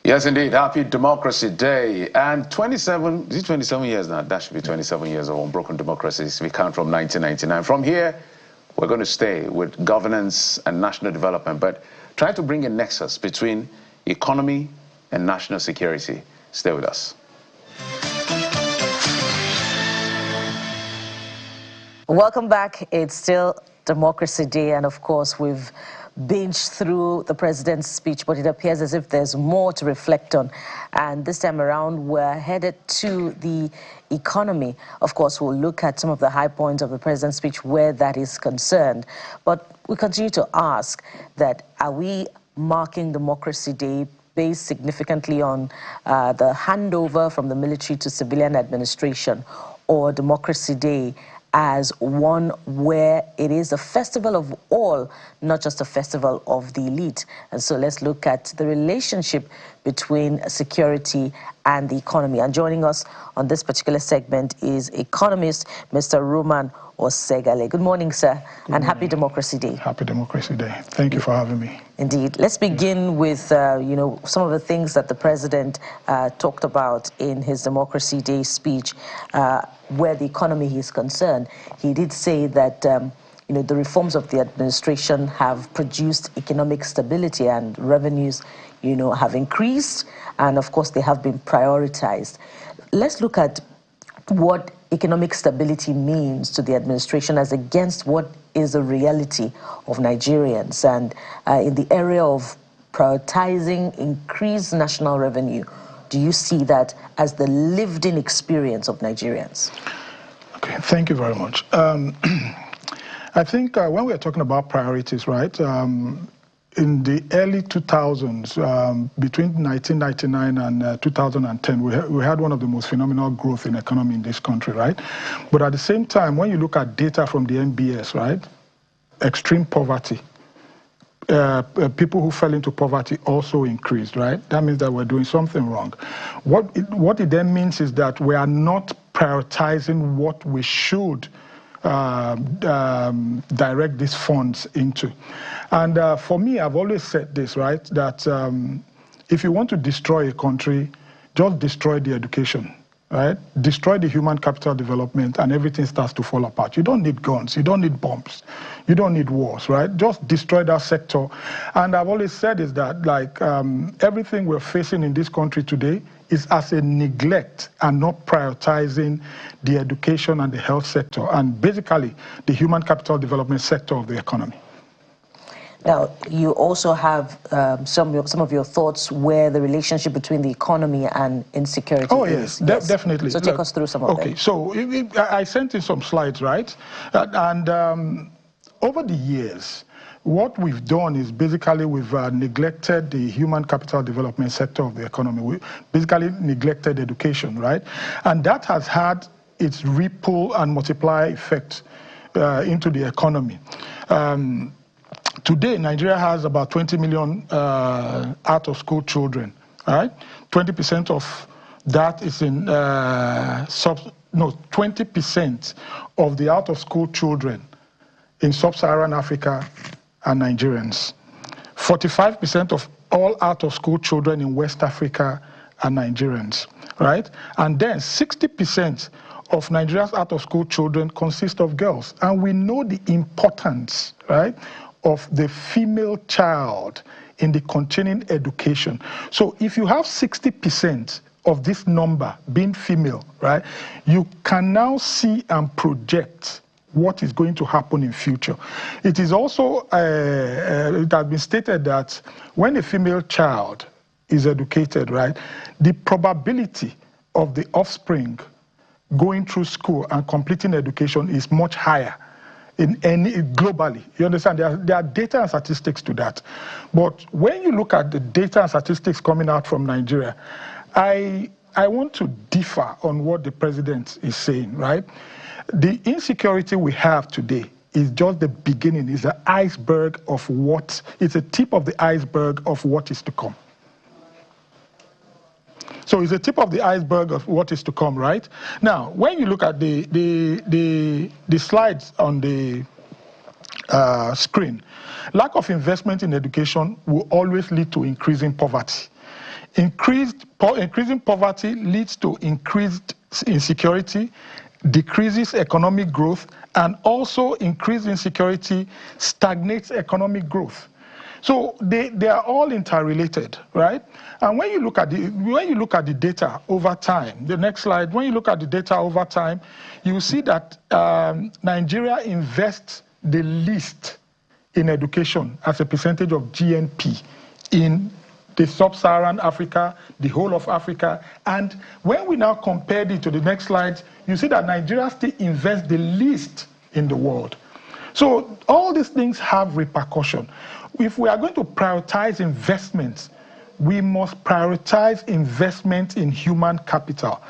Yes, indeed. Happy Democracy Day. And 27 years now? That should be 27 years of unbroken democracy if we count from 1999. From here, we're going to stay with governance and national development, but try to bring a nexus between economy and national security. Stay with us. Welcome back. It's still Democracy Day, and of course, we've binged through the president's speech, but it appears as if there's more to reflect on. And this time around, we're headed to the economy. Of course, we'll look at some of the high points of the president's speech where that is concerned. But we continue to ask that, are we marking Democracy Day based significantly on the handover from the military to civilian administration, or Democracy Day as one where it is a festival of all, not just a festival of the elite? And so let's look at the relationship between security and the economy. And joining us on this particular segment is economist Mr. Roman Osegale. Good morning, sir, and happy Democracy Day. Happy Democracy Day. Thank you for having me. Indeed. Let's begin with, some of the things that the president talked about in his Democracy Day speech, where the economy is concerned. He did say that, the reforms of the administration have produced economic stability, and revenues, have increased, and of course they have been prioritized. Let's look at what economic stability means to the administration as against what is the reality of Nigerians. And in the area of prioritizing increased national revenue, do you see that as the lived-in experience of Nigerians? Okay, thank you very much. I think when we're talking about priorities, right, in the early 2000s, between 1999 and 2010, we had one of the most phenomenal growth in economy in this country, right? But at the same time, when you look at data from the NBS, right, extreme poverty, people who fell into poverty also increased, right? That means that we're doing something wrong. What it then means is that we are not prioritizing what we should direct these funds into. And for me, I've always said this, right, that if you want to destroy a country, just destroy the education, right? Destroy the human capital development and everything starts to fall apart. You don't need guns, you don't need bombs, you don't need wars, right? Just destroy that sector. And I've always said is that, like, everything we're facing in this country today is as a neglect and not prioritizing the education and the health sector, and basically the human capital development sector of the economy. Now, you also have some of your thoughts where the relationship between the economy and insecurity is. Yes, definitely. So take us through some of them. Okay, so I sent in some slides, right? And over the years, what we've done is basically we've neglected the human capital development sector of the economy. We basically neglected education, right? And that has had its ripple and multiply effect into the economy. Today, Nigeria has about 20 million out-of-school children, right? 20% of that is in 20% of the out-of-school children in sub-Saharan Africa are Nigerians. 45% of all out-of-school children in West Africa are Nigerians, right? And then 60% of Nigeria's out-of-school children consist of girls. And we know the importance, right, of the female child in the continuing education. So if you have 60% of this number being female, right, you can now see and project what is going to happen in future. It is also, it has been stated that when a female child is educated, right, the probability of the offspring going through school and completing education is much higher globally. You understand? There are data and statistics to that. But when you look at the data and statistics coming out from Nigeria, I want to differ on what the president is saying, right? The insecurity we have today is just the beginning, is the iceberg of it's a tip of the iceberg of what is to come. So it's a tip of the iceberg of what is to come, right? Now, when you look at the slides on the screen, lack of investment in education will always lead to increasing poverty. Increasing poverty leads to increased insecurity, decreases economic growth, and also increased insecurity stagnates economic growth. So they are all interrelated, right? And when you look at the data over time, the next slide, when you look at the data over time, you see that Nigeria invests the least in education as a percentage of GNP in the sub-Saharan Africa, the whole of Africa. And when we now compare it to the next slide, you see that Nigeria still invests the least in the world. So all these things have repercussion. If we are going to prioritize investments, we must prioritize investment in human capital.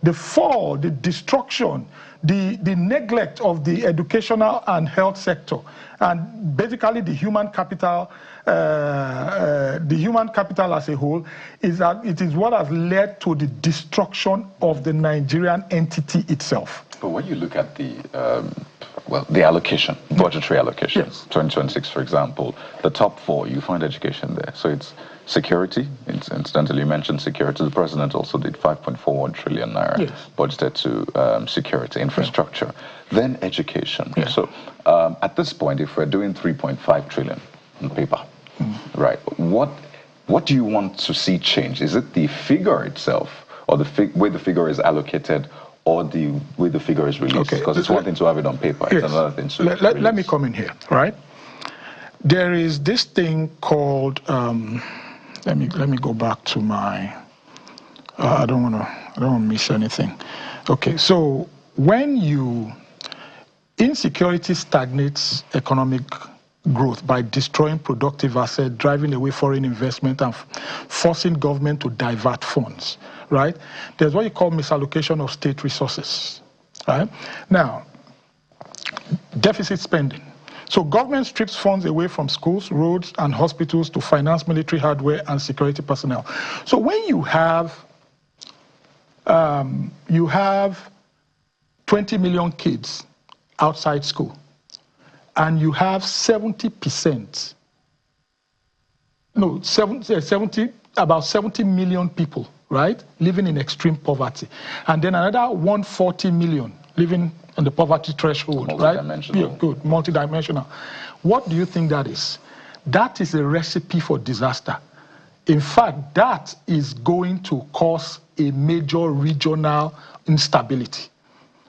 The fall, the destruction, the neglect of the educational and health sector, and basically the human capital as a whole, is that it is what has led to the destruction of the Nigerian entity itself. But when you look at the allocation, budgetary allocation, yes. 2026, for example, the top four, you find education there. So it's security. Incidentally, you mentioned security. The president also did 5.41 trillion naira yes. budgeted to security, infrastructure, yeah. Then education. Yeah. So at this point, if we're doing 3.5 trillion on paper, right, what do you want to see change? Is it the figure itself, or the way the figure is allocated, or the way the figure is released? Because it's one thing to have it on paper, yes. It's another thing to let me come in here, right? There is this thing called, let me go back to my, I don't want to miss anything. Okay, so when insecurity stagnates economic growth by destroying productive assets, driving away foreign investment, and forcing government to divert funds, right? There's what you call misallocation of state resources, right? Now, deficit spending. So government strips funds away from schools, roads, and hospitals to finance military hardware and security personnel. So when you have 20 million kids outside school, and you have 70%, no, 70, about 70 million people, right, living in extreme poverty, and then another 140 million living on the poverty threshold, right? Multidimensional. Yeah, good, multidimensional. What do you think that is? That is a recipe for disaster. In fact, that is going to cause a major regional instability.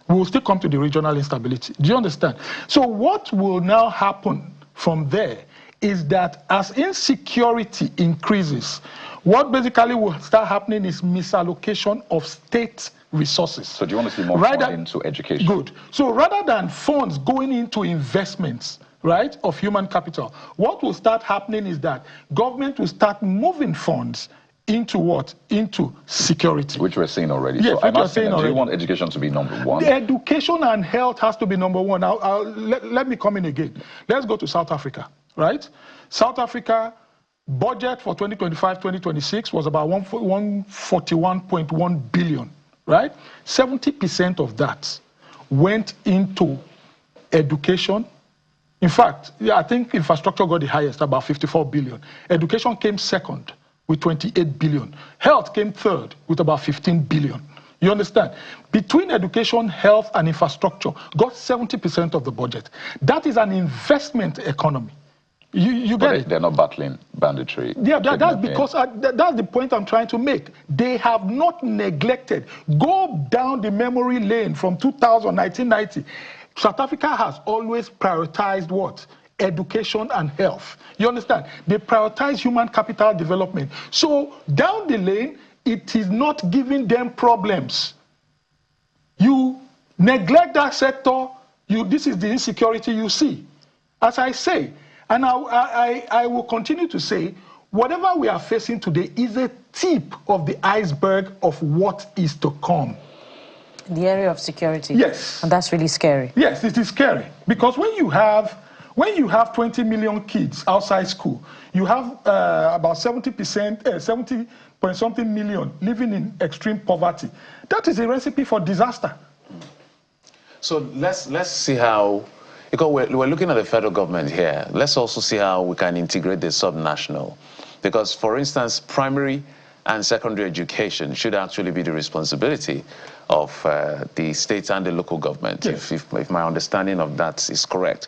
We will still come to the regional instability. Do you understand? So what will now happen from there is that as insecurity increases, what basically will start happening is misallocation of state resources. So do you want to see more funds into education? Good. So rather than funds going into investments, right, of human capital, what will start happening is that government will start moving funds into what? Into security. Which we're seeing already. Yes, so I'm asking, do you already. want education to be number one? The education and health has to be number one. Let me come in again. Let's go to South Africa, right? South Africa budget for 2025-2026 was about 141.1 billion, right? 70% of that went into education. In fact, I think infrastructure got the highest, about 54 billion. Education came second with 28 billion. Health came third with about 15 billion. You understand? Between education, health, and infrastructure, got 70% of the budget. That is an investment economy. You get it? They're not battling banditry. Yeah, that's because that's the point I'm trying to make. They have not neglected. Go down the memory lane from 1990. South Africa has always prioritized what? Education and health. You understand? They prioritize human capital development. So down the lane, it is not giving them problems. You neglect that sector, this is the insecurity you see. As I say, and I will continue to say, whatever we are facing today is a tip of the iceberg of what is to come. The area of security. Yes. And that's really scary. Yes, it is scary. Because when you have 20 million kids outside school, you have about 70%, 70 point something million living in extreme poverty. That is a recipe for disaster. So let's see how, because we're looking at the federal government here, let's also see how we can integrate the subnational. Because, for instance, primary and secondary education should actually be the responsibility of the state and the local government, yes, if my understanding of that is correct.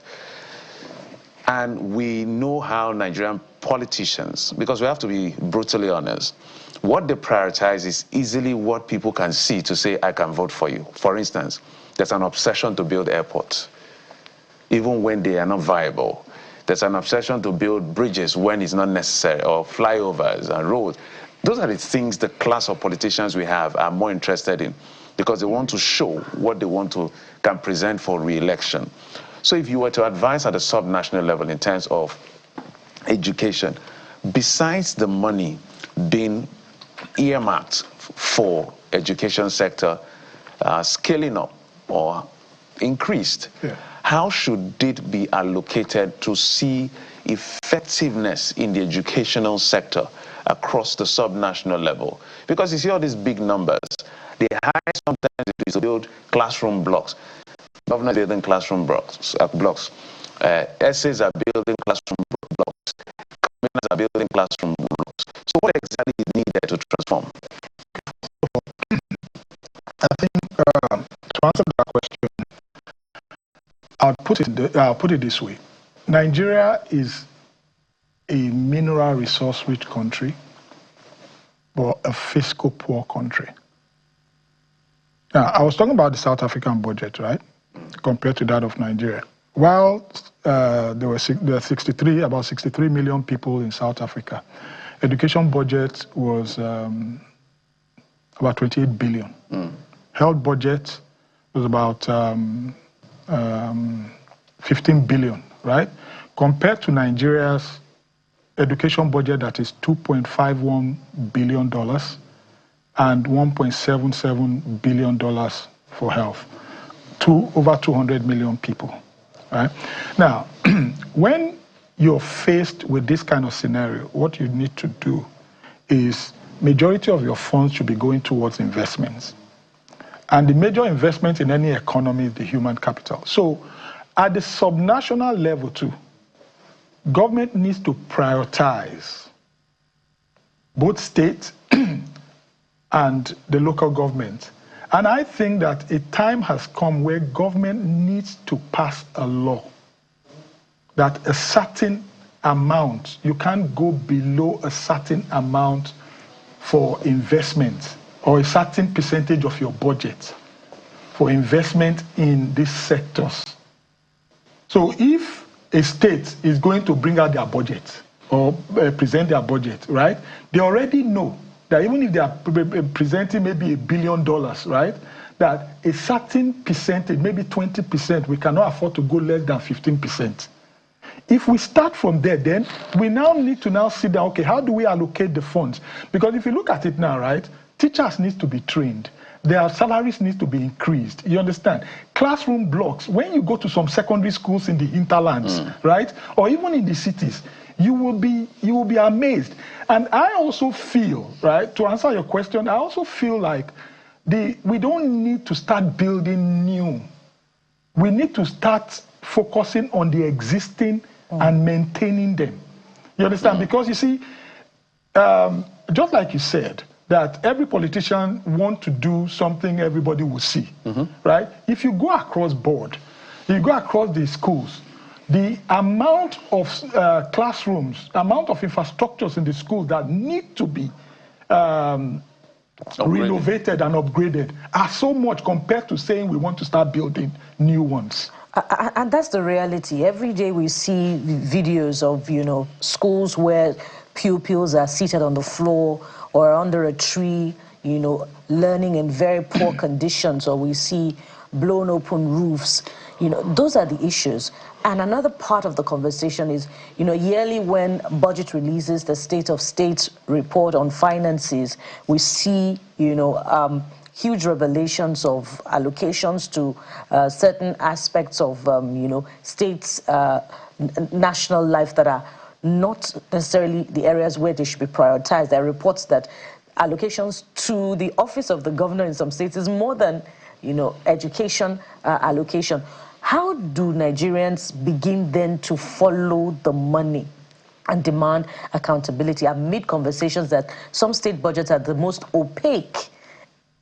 And we know how Nigerian politicians, because we have to be brutally honest, what they prioritize is easily what people can see to say, I can vote for you. For instance, there's an obsession to build airports, even when they are not viable. There's an obsession to build bridges when it's not necessary, or flyovers and roads. Those are the things the class of politicians we have are more interested in, because they want to show what they want to can present for re-election. So if you were to advise at a subnational level in terms of education, besides the money being earmarked for education sector scaling up or increased, how should it be allocated to see effectiveness in the educational sector across the subnational level? Because you see all these big numbers, they hire sometimes to build classroom blocks. Governors are building classroom blocks. Essays are building classroom blocks. Communities are building classroom blocks. So what exactly is needed to transform? I think to answer that question, I'll put it this way. Nigeria is a mineral resource-rich country, but a fiscal poor country. Now, I was talking about the South African budget, right, compared to that of Nigeria. While there were about 63 million people in South Africa, education budget was about 28 billion. Health budget was about 15 billion, right? Compared to Nigeria's education budget that is $2.51 billion and $1.77 billion for health, over 200 million people, right? Now, when you're faced with this kind of scenario, what you need to do is majority of your funds should be going towards investments. And the major investment in any economy is the human capital. So at the subnational level too, government needs to prioritize both state and the local government. And I think that a time has come where government needs to pass a law that a certain amount, you can't go below a certain amount for investment, or a certain percentage of your budget for investment in these sectors. So if a state is going to bring out their budget or present their budget, right, they already know that even if they are presenting maybe $1 billion, right, that a certain percentage, maybe 20%, we cannot afford to go less than 15%. If we start from there, then we now need to now sit down, okay, how do we allocate the funds? Because if you look at it now, right, teachers need to be trained. Their salaries need to be increased. You understand? Classroom blocks. When you go to some secondary schools in the hinterlands, right, or even in the cities, you will be amazed. And I also feel, right, to answer your question, I also feel like we don't need to start building new. We need to start focusing on the existing and maintaining them. You understand? Because you see, just like you said, that every politician wants to do something everybody will see, right? If you go across board, you go across the schools, the amount of classrooms, amount of infrastructures in the schools that need to be renovated and upgraded are so much compared to saying we want to start building new ones. And that's the reality. Every day we see videos of, you know, schools where pupils are seated on the floor or under a tree, you know, learning in very poor conditions, or we see blown open roofs. You know, those are the issues. And another part of the conversation is, you know, yearly when budget releases the State of State report on finances, we see, you know, huge revelations of allocations to certain aspects of, you know, states' national life that are not necessarily the areas where they should be prioritized. There are reports that allocations to the office of the governor in some states is more than, you know, education allocation. How do Nigerians begin then to follow the money and demand accountability amid conversations that some state budgets are the most opaque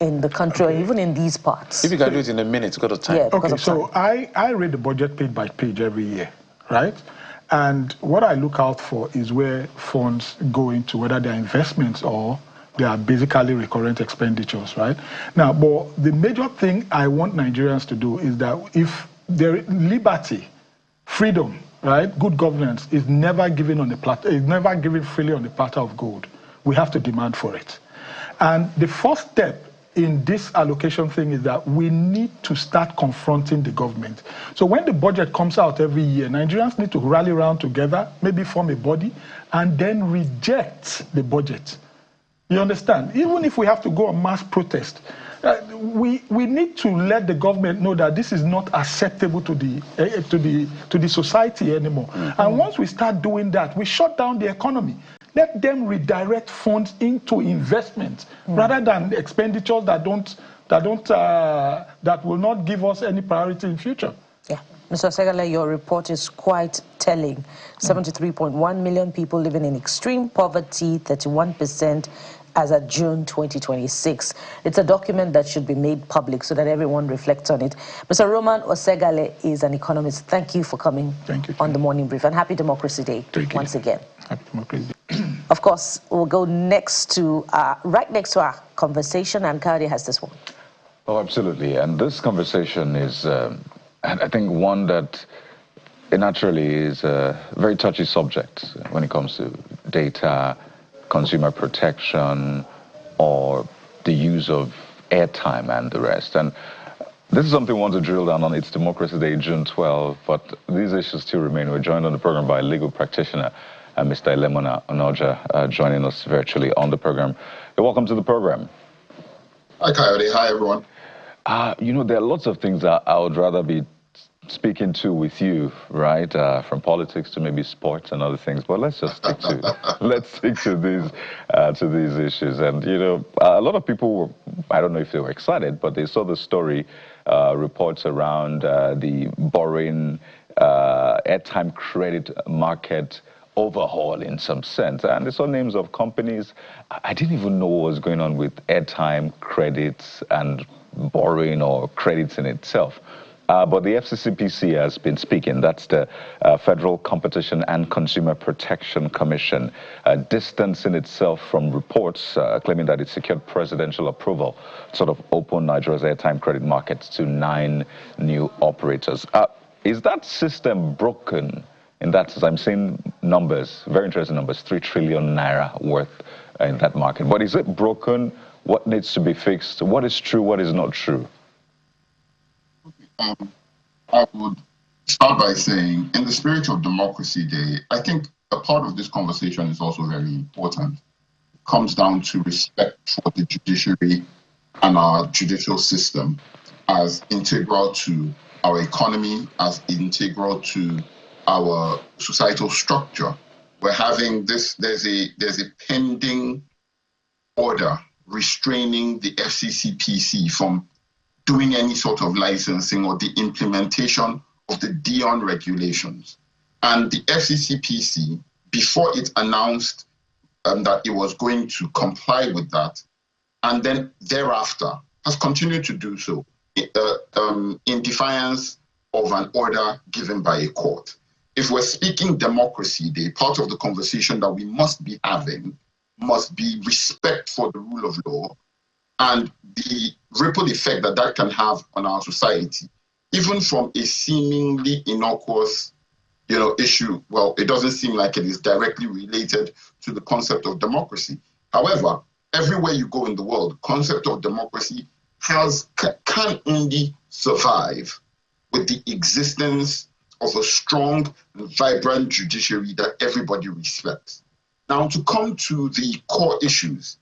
in the country, or even in these parts? If you can do it in a minute, because of time. Yeah, Okay, so I read the budget page by page every year, right? And what I look out for is where funds go into, whether they're investments or they are basically recurrent expenditures, right? Now, but the major thing I want Nigerians to do is that if their liberty, freedom, right, good governance is never given on the platter, is never given freely on the platter of gold. We have to demand for it. And the first step in this allocation thing is that we need to start confronting the government. So when the budget comes out every year, Nigerians need to rally around together, maybe form a body, and then reject the budget. You understand? Even if we have to go on mass protest, we need to let the government know that this is not acceptable to the society anymore. And once we start doing that, we shut down the economy. Let them redirect funds into investment rather than expenditures that will not give us any priority in future. Yeah. Mr. Segale, your report is quite telling. 73.1 million people living in extreme poverty, 31% as of June 2026. It's a document that should be made public so that everyone reflects on it. Mr. Roman Osegale is an economist. Thank you for coming on the Morning Brief, and happy Democracy Day once again. Happy Democracy Day. Of course, we'll go next to, right next to our conversation, and Kari has this one. Oh, absolutely. And this conversation is, I think, one that naturally is a very touchy subject when it comes to data, consumer protection, or the use of airtime and the rest. And this is something we want to drill down on. It's Democracy Day, June 12, but these issues still remain. We're joined on the program by a legal practitioner, Mr. Ilemona Onoja, joining us virtually on the program. Welcome to the program. Hi, Coyote. Hi, everyone. You know, there are lots of things that I would rather be speaking to with you, right? From politics to maybe sports and other things. But let's just stick to these issues. And you know, a lot of people I don't know if they were excited, but they saw the story, reports around the borrowing airtime credit market overhaul in some sense. And they saw names of companies. I didn't even know what was going on with airtime credits and borrowing or credits in itself. But the FCCPC has been speaking. That's the Federal Competition and Consumer Protection Commission, distancing itself from reports claiming that it secured presidential approval to sort of open Nigeria's airtime credit markets to 9 new operators. Is that system broken? In that sense, I'm seeing numbers, very interesting numbers, 3 trillion naira worth in that market. But is it broken? What needs to be fixed? What is true? What is not true? I would start by saying, in the spirit of Democracy Day, I think a part of this conversation is also very important. It comes down to respect for the judiciary and our judicial system as integral to our economy, as integral to our societal structure. We're having this, there's a pending order restraining the FCCPC from doing any sort of licensing or the implementation of the Dion regulations. And the FCCPC, before it announced that it was going to comply with that, and then thereafter has continued to do so in defiance of an order given by a court. If we're speaking Democracy Day, part of the conversation that we must be having must be respect for the rule of law and the ripple effect that that can have on our society, even from a seemingly innocuous, issue. Well, it doesn't seem like it is directly related to the concept of democracy. However, everywhere you go in the world, concept of democracy can only survive with the existence of a strong and vibrant judiciary that everybody respects. Now, to come to the core issues,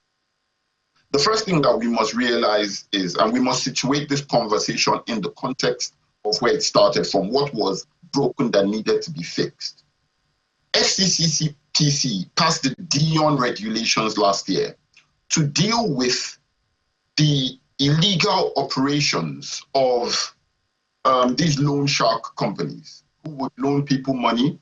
the first thing that we must realize is, and we must situate this conversation in the context of where it started from, what was broken that needed to be fixed. FCCPC passed the Dion regulations last year to deal with the illegal operations of these loan shark companies who would loan people money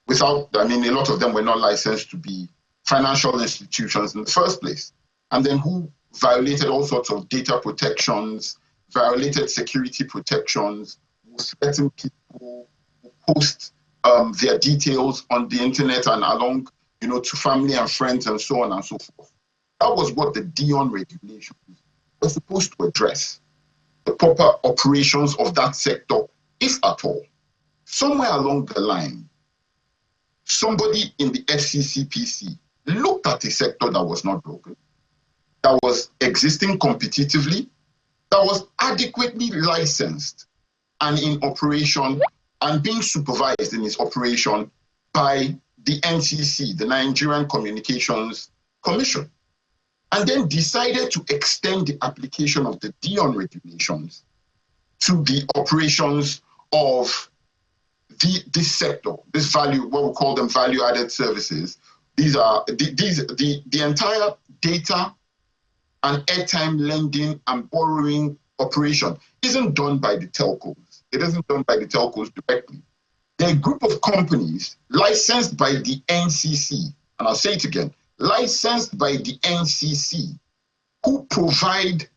without, a lot of them were not licensed to be financial institutions in the first place, and then who violated all sorts of data protections, violated security protections, who threatened people, who post their details on the internet and along, to family and friends and so on and so forth. That was what the Dion regulations were supposed to address, the proper operations of that sector, if at all. Somewhere along the line, somebody in the FCCPC looked at a sector that was not broken, that was existing competitively, that was adequately licensed and in operation and being supervised in its operation by the NCC, the Nigerian Communications Commission, and then decided to extend the application of the Dion regulations to the operations of this sector, this value, what we call them value-added services. These are the entire data and airtime lending and borrowing operation isn't done by the telcos. It isn't done by the telcos directly. They're a group of companies licensed by the NCC, and I'll say it again, licensed by the NCC, who provide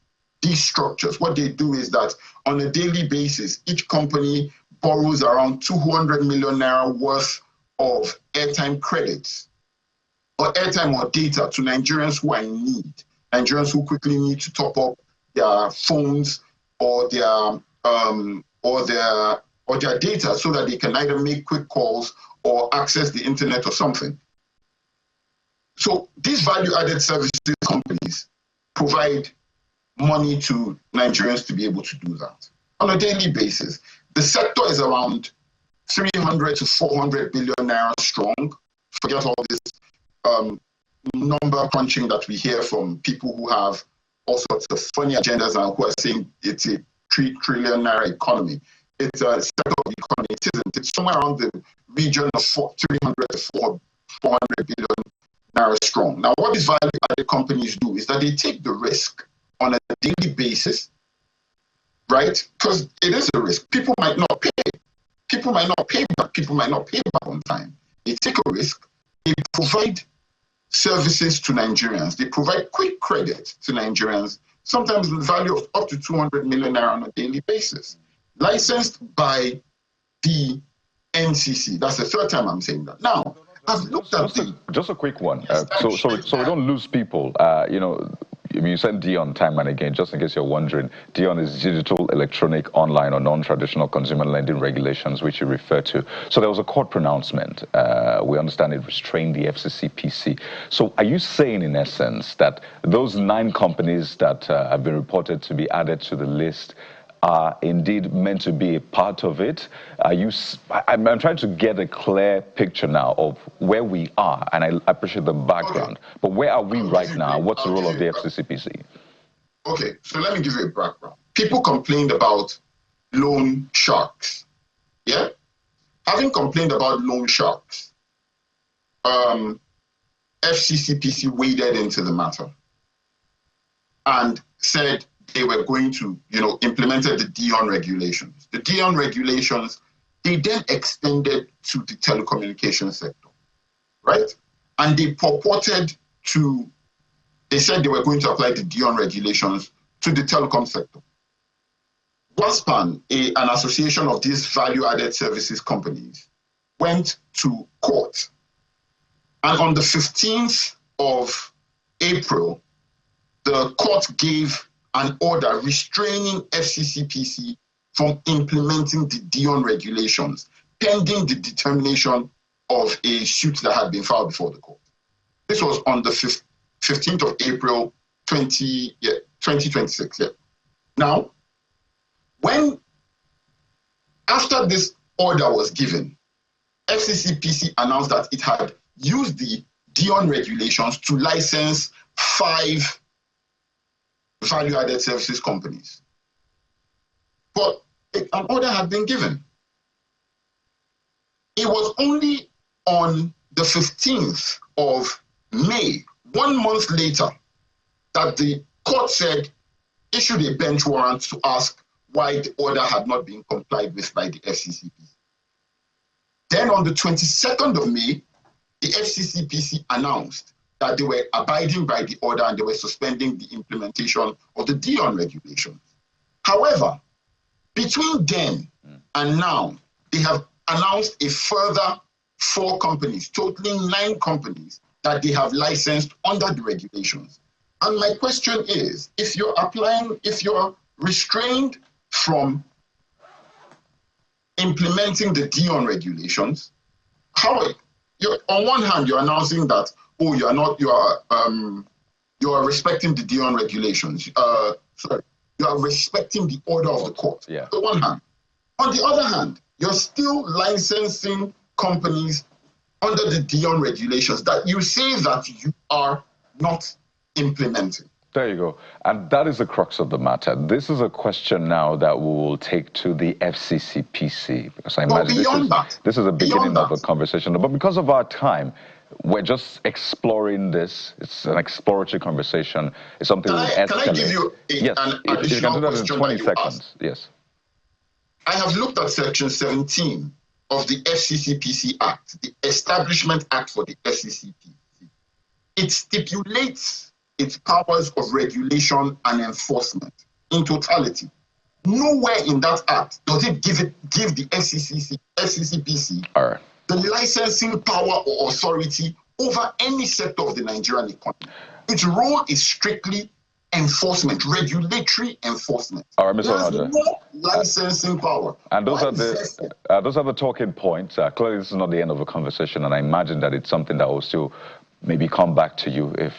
these structures. What they do is that on a daily basis, each company borrows around 200 million naira worth of airtime credits or airtime or data to Nigerians who are in need, Nigerians who quickly need to top up their phones or their data so that they can either make quick calls or access the internet or something. So these value-added services companies provide money to Nigerians to be able to do that on a daily basis. The sector is around 300 to 400 billion naira strong. Forget all this number crunching that we hear from people who have all sorts of funny agendas and who are saying it's a 3 trillion naira economy. It's a sector of the economy. It isn't. It's somewhere around the region of 300 to 400 billion naira strong. Now, what these value-added companies do is that they take the risk on a daily basis, right? Because it is a risk. People might not pay. People might not pay back. People might not pay back on time. They take a risk. They provide services to Nigerians. They provide quick credit to Nigerians, sometimes in the value of up to 200 million naira on a daily basis. Licensed by the NCC. That's the third time I'm saying that. Now, I've looked at just a quick one. So we don't lose people. You know, you said Dion time and again, just in case you're wondering, Dion is digital, electronic, online, or non-traditional consumer lending regulations, which you refer to. So there was a court pronouncement. We understand it restrained the FCCPC. So are you saying, in essence, that those 9 companies that have been reported to be added to the list are indeed meant to be a part of it? I'm trying to get a clear picture now of where we are, and I appreciate the background. Okay. But where are we right now? What's the role of the FCCPC? Okay, so let me give you a background. People complained about loan sharks. Yeah? Having complained about loan sharks, FCCPC waded into the matter and said they were going to, implemented the Dion regulations. The Dion regulations, they then extended to the telecommunications sector, right? And they said they were going to apply the Dion regulations to the telecom sector. WASPAN, an association of these value-added services companies, went to court. And on the 15th of April, the court gave an order restraining FCCPC from implementing the Dion regulations, pending the determination of a suit that had been filed before the court. This was on the 15th of April, 2026. Yeah. Now, after this order was given, FCCPC announced that it had used the Dion regulations to license 5 value-added services companies. But an order had been given. It was only on the 15th of May, 1 month later, that the court said, issued a bench warrant to ask why the order had not been complied with by the FCCPC. Then on the 22nd of May, the FCCPC announced that they were abiding by the order and they were suspending the implementation of the Dion regulations. However, between then and now, they have announced a further 4 companies, totaling 9 companies that they have licensed under the regulations. And my question is, if you're restrained from implementing the Dion regulations, on one hand, you're announcing that, you are respecting the Dion regulations. You are respecting the order of the court. Yeah. On one hand. On the other hand, you're still licensing companies under the Dion regulations that you say that you are not implementing. There you go. And that is the crux of the matter. This is a question now that we will take to the FCCPC, because I imagine this is a beginning of a conversation. But because of our time, we're just exploring this. It's an exploratory conversation. It's something we'll escalate. Can I give you an additional question? If you can do that in 20 seconds. Yes. I have looked at Section 17 of the FCCPC Act, the Establishment Act for the FCCPC. It stipulates its powers of regulation and enforcement in totality. Nowhere in that act does it give the FCCPC the licensing power or authority over any sector of the Nigerian economy. Its role is strictly enforcement, regulatory enforcement. All right, Mr. Onaja. No licensing power. And those are the talking points. Clearly, this is not the end of the conversation, and I imagine that it's something that will still maybe come back to you if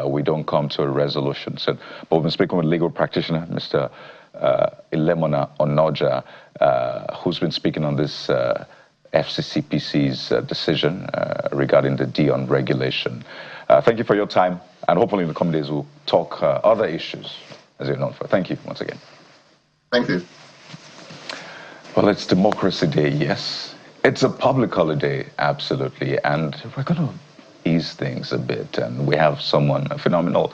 we don't come to a resolution. So, but we've been speaking with legal practitioner, Mr. Ilemona Onaja, who's been speaking on this FCCPC's decision regarding the Dion regulation. Thank you for your time, and hopefully in the coming days we'll talk other issues as you're known for. Thank you once again. Thank you. Well, it's Democracy Day, yes. It's a public holiday, absolutely, and we're going to ease things a bit, and we have someone, a phenomenal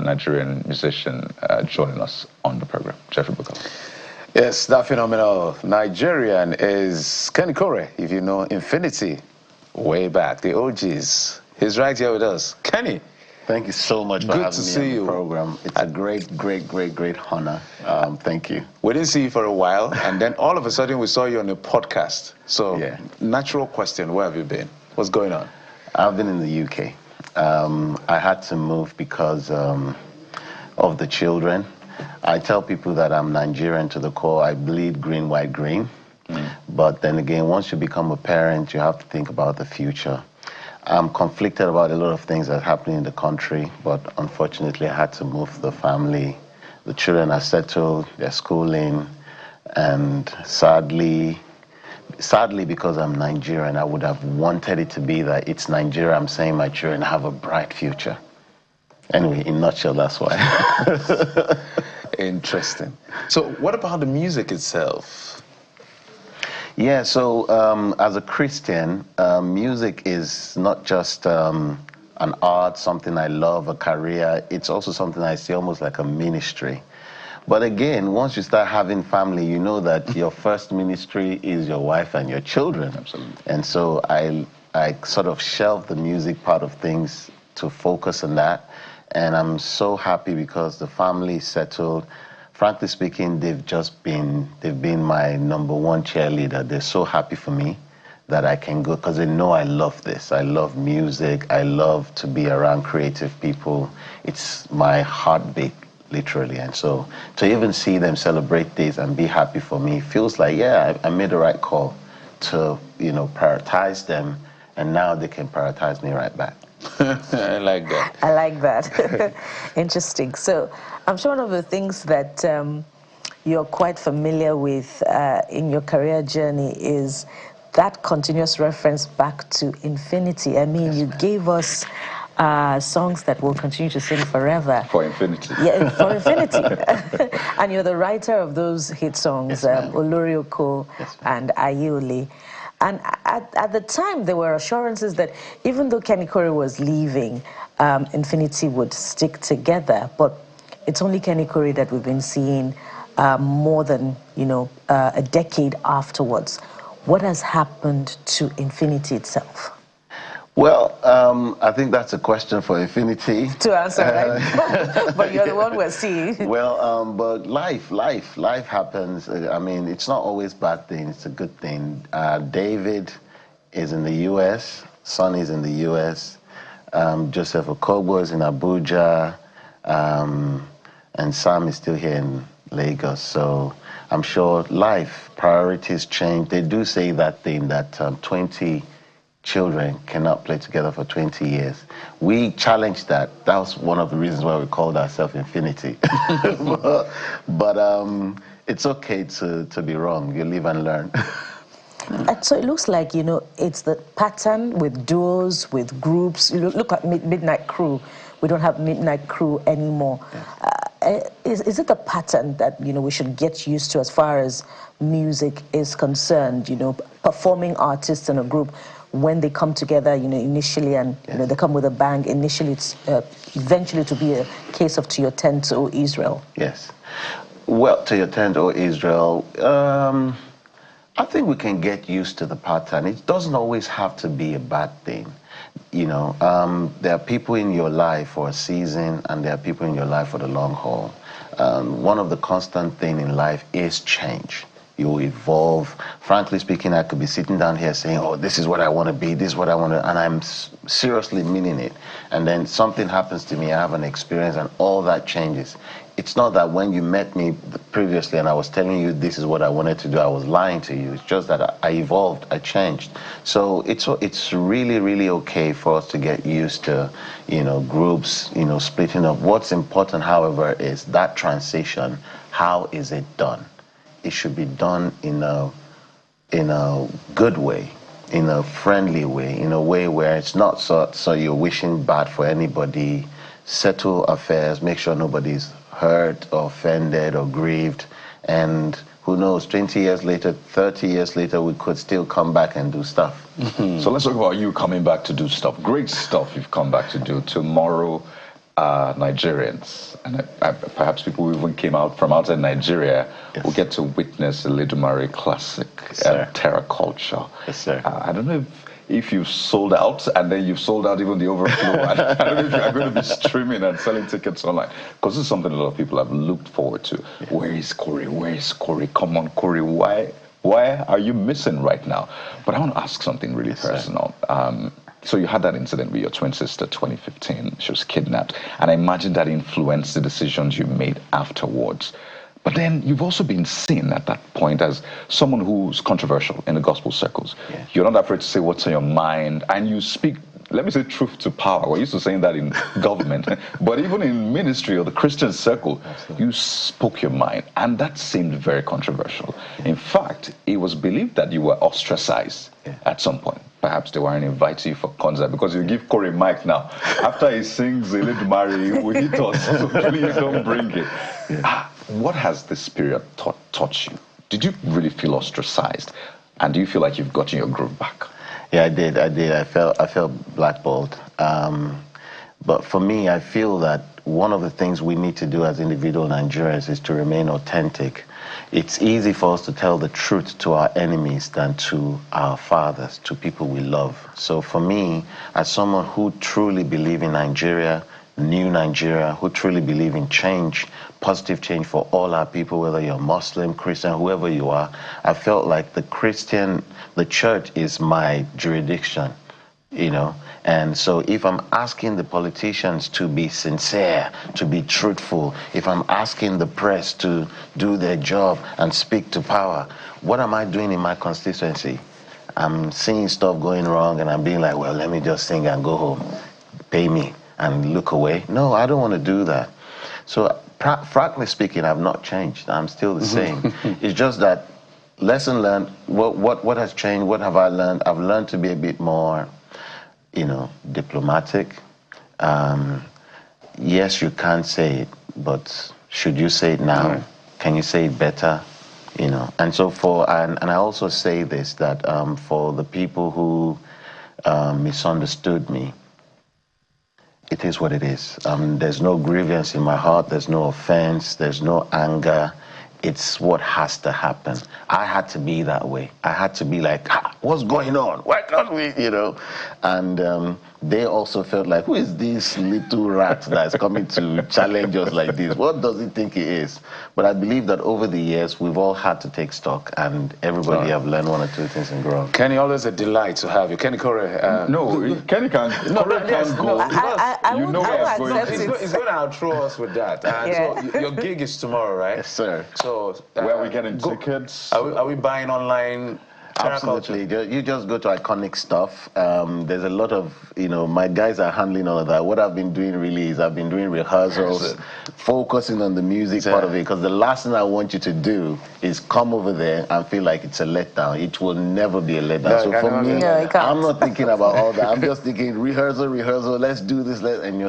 Nigerian musician, joining us on the program. Jeffrey Booker. Yes, that phenomenal Nigerian is Kenny Kore, if you know Infinity, way back, the OGs. He's right here with us. Kenny. Thank you so much for having me on the program. It's a great honor. Thank you. We didn't see you for a while, and then all of a sudden we saw you on a podcast. So, yeah. Natural question, where have you been? What's going on? I've been in the UK. I had to move because of the children. I tell people that I'm Nigerian to the core. I bleed green, white, green. But then again, once you become a parent, you have to think about the future. I'm conflicted about a lot of things that are happening in the country, but unfortunately I had to move the family. The children are settled, they're schooling, and sadly because I'm Nigerian, I would have wanted it to be that it's Nigeria. I'm saying my children have a bright future. Anyway, in a nutshell, that's why. Interesting. So what about the music itself? Yeah, so as a Christian, music is not just an art, something I love, a career. It's also something I see almost like a ministry. But again, once you start having family, you know that your first ministry is your wife and your children. Absolutely. And so I sort of shelved the music part of things to focus on that. And I'm so happy because the family is settled. Frankly speaking, they've been my #1 cheerleader. They're so happy for me that I can go because they know I love this. I love music. I love to be around creative people. It's my heartbeat, literally. And so to even see them celebrate this and be happy for me feels like, yeah, I made the right call to, prioritize them, and now they can prioritize me right back. I like that. I like that. Interesting. So I'm sure one of the things that you're quite familiar with in your career journey is that continuous reference back to infinity. I mean, you gave us songs that we'll continue to sing forever. For infinity. Yeah, for infinity. And you're the writer of those hit songs, yes, Olorioko and Ayole. And at the time, there were assurances that even though Kenny Kore was leaving, Infinity would stick together. But it's only Kenny Kore that we've been seeing more than, a decade afterwards. What has happened to Infinity itself? Well, I think that's a question for Infinity to answer, right? But you're the one we're seeing. Well, but life happens. I mean, it's not always bad thing. It's a good thing. David is in the U.S. Sonny's in the U.S. Joseph Okobo is in Abuja, and Sam is still here in Lagos. So I'm sure life priorities change. They do say that thing that 20 children cannot play together for 20 years. We challenged that. That was one of the reasons why we called ourselves Infinity. but it's okay to be wrong. You live and learn. So it looks like, it's the pattern with duos, with groups. You look at Midnight Crew. We don't have Midnight Crew anymore. Yes. Is it a pattern that, we should get used to as far as music is concerned? Performing artists in a group, when they come together, initially, and they come with a bang. Initially, it's eventually to be a case of To Your Tent, O Israel. Yes. Well, To Your Tent, O Israel. I think we can get used to the pattern. It doesn't always have to be a bad thing. There are people in your life for a season, and there are people in your life for the long haul. One of the constant things in life is change. You evolve. Frankly speaking, I could be sitting down here saying, oh, this is what I want to be, this is what I want to, and I'm seriously meaning it. And then something happens to me, I have an experience, and all that changes. It's not that when you met me previously and I was telling you this is what I wanted to do, I was lying to you. It's just that I evolved, I changed. So it's really, really okay for us to get used to, groups, splitting up. What's important, however, is that transition. How is it done? It should be done in a good way, in a friendly way, in a way where it's not so you're wishing bad for anybody. Settle affairs, make sure nobody's hurt or offended or grieved, and who knows, 20 years later, 30 years later, we could still come back and do stuff. So let's talk about you coming back to do stuff. Great stuff you've come back to do. Tomorrow, Nigerians, and perhaps people who even came out from outside Nigeria, will get to witness a Eledumare classic, Terra Culture. Yes, sir. I don't know if you've sold out, and then you've sold out even the overflow. I don't know if you're going to be streaming and selling tickets online, because this is something a lot of people have looked forward to. Yeah. Where is Corey? Where is Corey? Come on, Corey. Why are you missing right now? But I want to ask something really personal. So you had that incident with your twin sister, 2015. She was kidnapped. And I imagine that influenced the decisions you made afterwards. But then you've also been seen at that point as someone who's controversial in the gospel circles. Yeah. You're not afraid to say what's on your mind, and you speak, let me say, truth to power. We're used to saying that in government, but even in ministry or the Christian circle, you spoke your mind, and that seemed very controversial. In fact, it was believed that you were ostracized at some point. Perhaps they weren't inviting you for concert, because you give Corey mic now. After he sings Eledumare, he will hit us, so please don't bring it. Yeah. What has this period taught you? Did you really feel ostracized? And do you feel like you've gotten your groove back? Yeah, I did. I felt blackballed. But for me, I feel that one of the things we need to do as individual Nigerians is to remain authentic. It's easy for us to tell the truth to our enemies than to our fathers, to people we love. So for me, as someone who truly believes in Nigeria, new Nigeria, who truly believe in change, positive change for all our people, whether you're Muslim, Christian, whoever you are, I felt like the church is my jurisdiction, you know. And so if I'm asking the politicians to be sincere, to be truthful, if I'm asking the press to do their job and speak to power, what am I doing in my constituency? I'm seeing stuff going wrong and I'm being like, well, let me just sing and go home, pay me, and look away. No, I don't want to do that. So frankly speaking, I've not changed. I'm still the same. It's just that lesson learned. What has changed? What have I learned? I've learned to be a bit more, you know, diplomatic. Yes, you can say it, but should you say it now? Right. Can you say it better? You know. And so and I also say this, that for the people who misunderstood me, it is what it is. There's no grievance in my heart. There's no offense. There's no anger. It's what has to happen. I had to be that way. I had to be like, what's going on? Why can't we, you know? And they also felt like, who is this little rat that's coming to challenge us like this? What does he think he is? But I believe that over the years, we've all had to take stock, and everybody have learned one or two things and grown. Kenny, always a delight to have you. Kenny Corey. No, Kenny can't. No, Corey can't go. I you know where I'm going. He's going to outro us with that. So your gig is tomorrow, right? Yes, sir. So where are we getting tickets? Are we buying online? Absolutely. You just go to Iconic Stuff. There's a lot of, you know, my guys are handling all of that. What I've been doing really is I've been doing rehearsals, focusing on the music part of it, because the last thing I want you to do is come over there and feel like it's a letdown. It will never be a letdown. No, so for me, I'm not thinking about all that. I'm just thinking rehearsal, let's do this.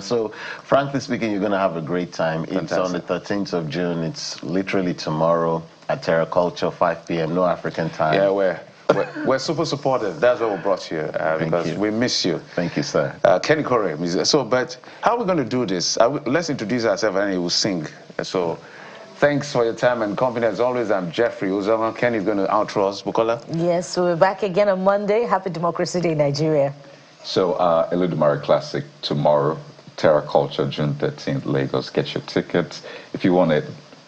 So frankly speaking, you're going to have a great time. It's on the 13th of June. It's literally tomorrow at Terra Culture, 5 p.m., no African time. Yeah, we're super supportive. That's what we brought you, because we miss you. Thank you, sir. Kenny Corey. So, but how are we going to do this? Let's introduce ourselves and he will sing. So, thanks for your time and confidence. Always, I'm Jeffrey Uzama. Kenny's going to outro us. Bukola? Yes, so we're back again on Monday. Happy Democracy Day, Nigeria. So, Eledumare Classic tomorrow, Terra Culture, June 13th, Lagos. Get your tickets. If you want to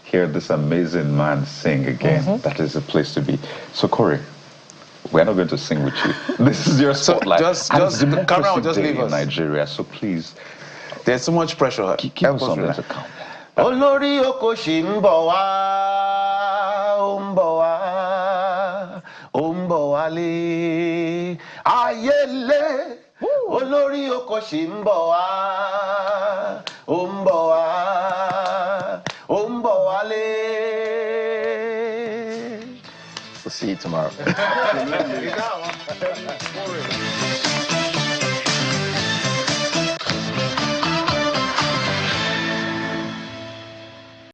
hear this amazing man sing again, that is a place to be. So, Corey, we're not going to sing with you. This is your spotlight. So just the camera will just leave us. In Nigeria, so please. There's so much pressure. Keep us something to count. Olórí oko ṣì ń bọ̀ wá, ó ń bọ̀ wá, ó ń bọ̀ wálé. Ayélé, olórí oko ṣì ń bọ̀ wá, ó ń bọ̀ wá, ó ń bọ̀ wálé. We'll see you tomorrow.